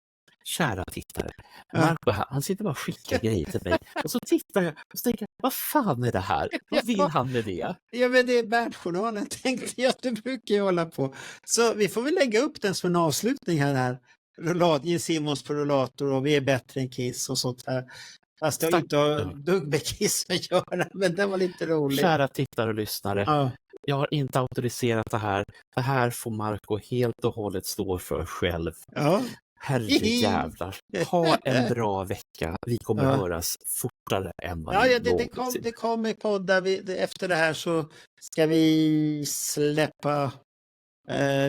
kära tittare. Marco, han sitter bara och skickar grejer till mig. Och så tittar jag och så tänker jag, vad fan är det här? Vad vill han med det? Ja, men det är Berntjournalen, tänkte jag att du brukar ju hålla på. Så vi får väl lägga upp den som en avslutning här. Gene Simmons på rullator och Vi är bättre än Kiss och sånt här. Fast det har inte ett dugg med Kiss att göra, men det var lite roligt. Kära tittare och lyssnare. Ja. Jag har inte autoriserat det här. Det här får Marco helt och hållet stå för själv. Ja. Herrejävlar. Ha en bra vecka. Vi kommer höras fortare än vad ni någonsin. Det kommer poddar. Efter det här så ska vi släppa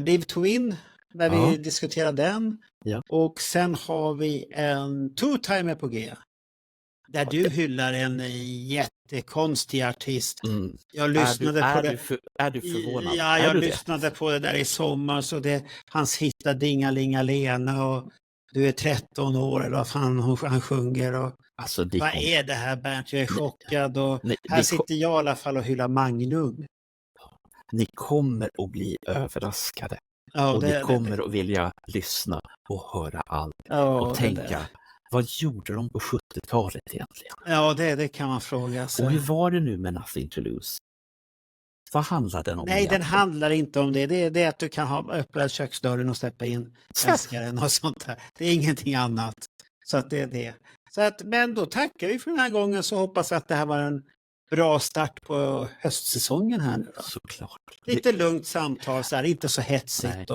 Live to Win, där vi diskuterar den. Ja. Och sen har vi en two-timer på G. Där du hyllar en jättekonstig artist. Jag lyssnade på det. Är du förvånad? Ja, jag lyssnade på det där i sommar. Så hans hitta Dingalingalena och Du är 13 år eller vad fan han sjunger. Och, alltså, vad är det här, Bernt? Jag är chockad. Och här sitter jag i alla fall och hyllar Magnum. Ni kommer att bli överraskade. Ja, och ni kommer att vilja lyssna och höra allt. Och tänka, vad gjorde de på 70-talet egentligen? Ja, det kan man fråga sig. Och hur var det nu med Nothing to Lose? Vad handlar den om? Nej, egentligen? Den handlar inte om det. Det är att du kan öppna köksdörren och släppa in älskaren och sånt där. Det är ingenting annat. Så att det är det. Så att, men då tackar vi för den här gången, så hoppas att det här var en bra start på höstsäsongen här nu då. Såklart. Lite lugnt samtal, så här, inte så hetsigt.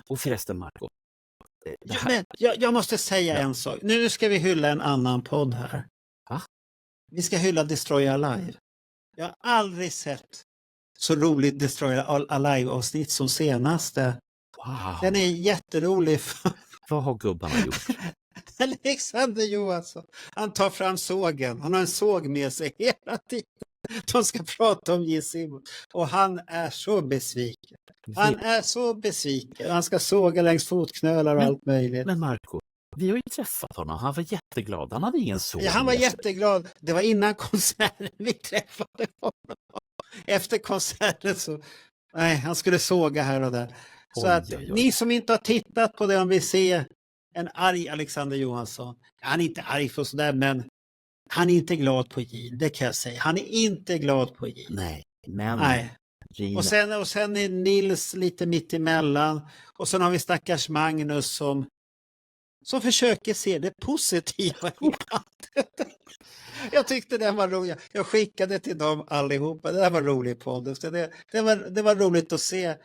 Och förresten, Marco. Men jag måste säga en sak. Nu ska vi hylla en annan podd här. Va? Vi ska hylla Destroy Alive. Jag har aldrig sett så roligt Destroy Alive-avsnitt som senaste. Wow. Den är jätterolig. Vad har gubbarna gjort? Alexander Johansson, han tar fram sågen. Han har en såg med sig hela tiden. De ska prata om Gene Simmons. Och han är så besviken. Han är så besviken. Han ska såga längs fotknölar och allt möjligt. Men Marco, vi har ju träffat honom. Han var jätteglad. Han hade ingen såg. Ja, han var jätteglad. Det var innan konserten vi träffade honom. Efter konserten så... Nej, han skulle såga här och där. Så Oj, att oj, oj. ni som inte har tittat på det, om vi ser en arg Alexander Johansson. Han är inte arg för sådär, men han är inte glad på Gene, det kan jag säga. Han är inte glad på Gene. Nej, men... Nej. Gene... Och sen är Nils lite mitt emellan. Och sen har vi stackars Magnus som försöker se det positiva i allt. Jag tyckte den var rolig. Jag skickade till dem allihopa. Det där var roligt podd. Så det var roligt att se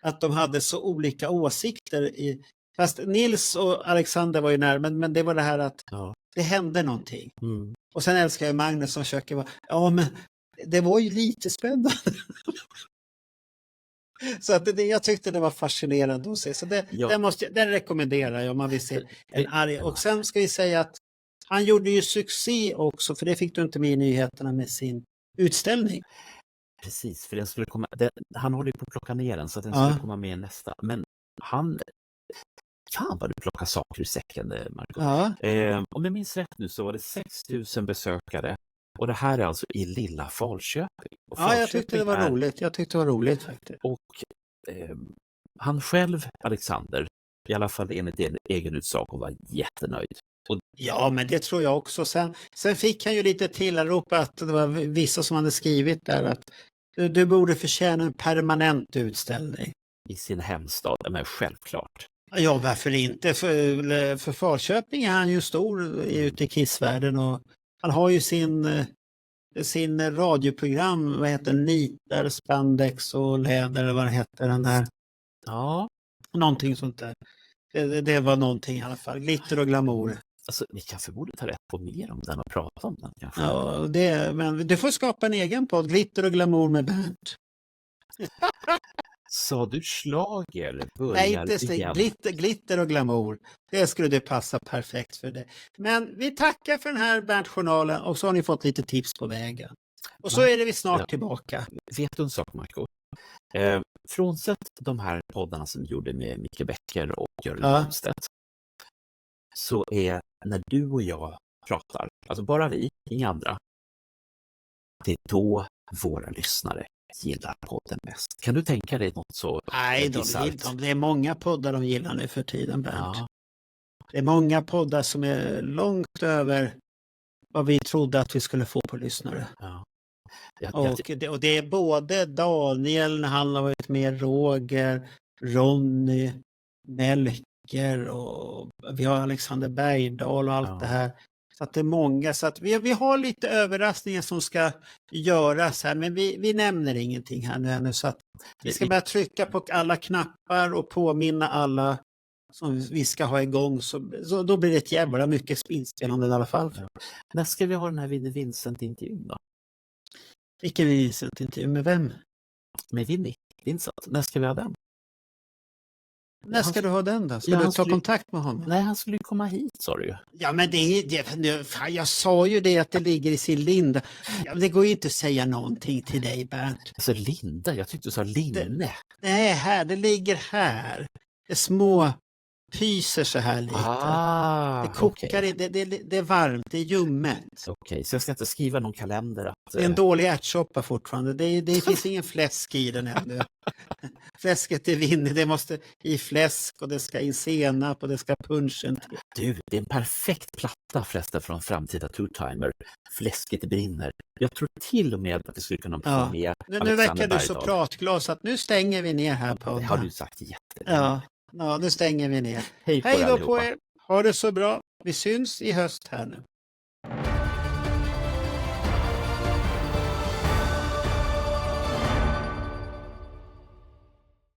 att de hade så olika åsikter. Fast Nils och Alexander var ju nära, men det var det här att det hände någonting. Mm. Och sen älskar jag Magnus som försöker vara, ja men det var ju lite spännande. Så att jag tyckte det var fascinerande att se. Så den rekommenderar jag om man vill se en arg. Och sen ska vi säga att han gjorde ju succé också, för det fick du inte med i nyheterna med sin utställning. Precis, för den skulle komma, han håller ju på att plocka ner den så att den skulle komma med nästa. Men fan vad du plockar saker ur säcken, Marco. Ja. Om jag minns rätt nu så var det 6 000 besökare. Och det här är alltså i lilla Falköping. Och ja, jag tyckte det var roligt. Jag tyckte det var roligt faktiskt. Och han själv, Alexander, i alla fall enligt egen utsago, var jättenöjd. Ja, men det tror jag också. Sen fick han ju lite tillrop att det var vissa som hade skrivit där att du borde förtjäna en permanent utställning. I sin hemstad, men självklart. Ja, varför inte? För Falköping är han ju stor ute i kissvärlden och han har ju sin radioprogram, vad heter nitar, spandex och läder eller vad det heter den där. Ja. Någonting sånt där. Det var någonting i alla fall. Glitter och glamour. Alltså, vi kanske borde ta rätt på mer om den och prata om den kanske. Ja, men du får skapa en egen podd. Glitter och glamour med Bernt. Sa du schlager? Nej, inte glitter och glamour. Det skulle det passa perfekt för det. Men vi tackar för den här Bernt-journalen och så har ni fått lite tips på vägen. Och så är det vi snart tillbaka. Vet du en sak, Marco? Frånsett de här poddarna som vi gjorde med Micke Becker och Jörgen Lundstedt, så är när du och jag pratar, alltså bara vi, inga andra, det är då våra lyssnare gillar podden mest. Kan du tänka dig något så? Nej, det är många poddar de gillar nu för tiden, Bernt. Ja. Det är många poddar som är långt över vad vi trodde att vi skulle få på lyssnare. Ja. Och det är både Daniel, när han har varit med, Roger, Ronny, Melker och vi har Alexander Bergdahl och allt det här. Så att det är många, så att vi har lite överraskningar som ska göras här, men vi nämner ingenting här nu ännu, så att vi ska bara trycka på alla knappar och påminna alla som vi ska ha igång, så då blir det ett jävla mycket inspelande i alla fall. Ja. När ska vi ha den här Vincent-intervjun då? Vilken Vincent-intervju? Med vem? Med Vincent. När ska vi ha den? När ska du ha den då? Ska du ta kontakt med honom? Nej, han skulle komma hit, sa du ju. Ja, men jag sa ju det att det ligger i sin linda. Ja, det går ju inte att säga någonting till dig, Bernt. Alltså linda? Jag tyckte du sa linne. Nej, det ligger här. Det är små pyser så här lite. Det kokar, det är varmt, det är ljummet. Okej, så jag ska inte skriva någon kalender? Det är en dålig ärtsoppa fortfarande. Det finns ingen fläsk i den ännu. Fläsket är vinnig, det måste i fläsk och det ska i senap och det ska punchen till. Du, det är en perfekt platta förresten från framtida Two-Timer. Fläsket brinner. Jag tror till och med att det skulle kunna få med Nu verkar du så pratglas att nu stänger vi ner här på. Det har du sagt jättebra. Ja, nu stänger vi ner. Hej då på er. Ha det så bra. Vi syns i höst här nu.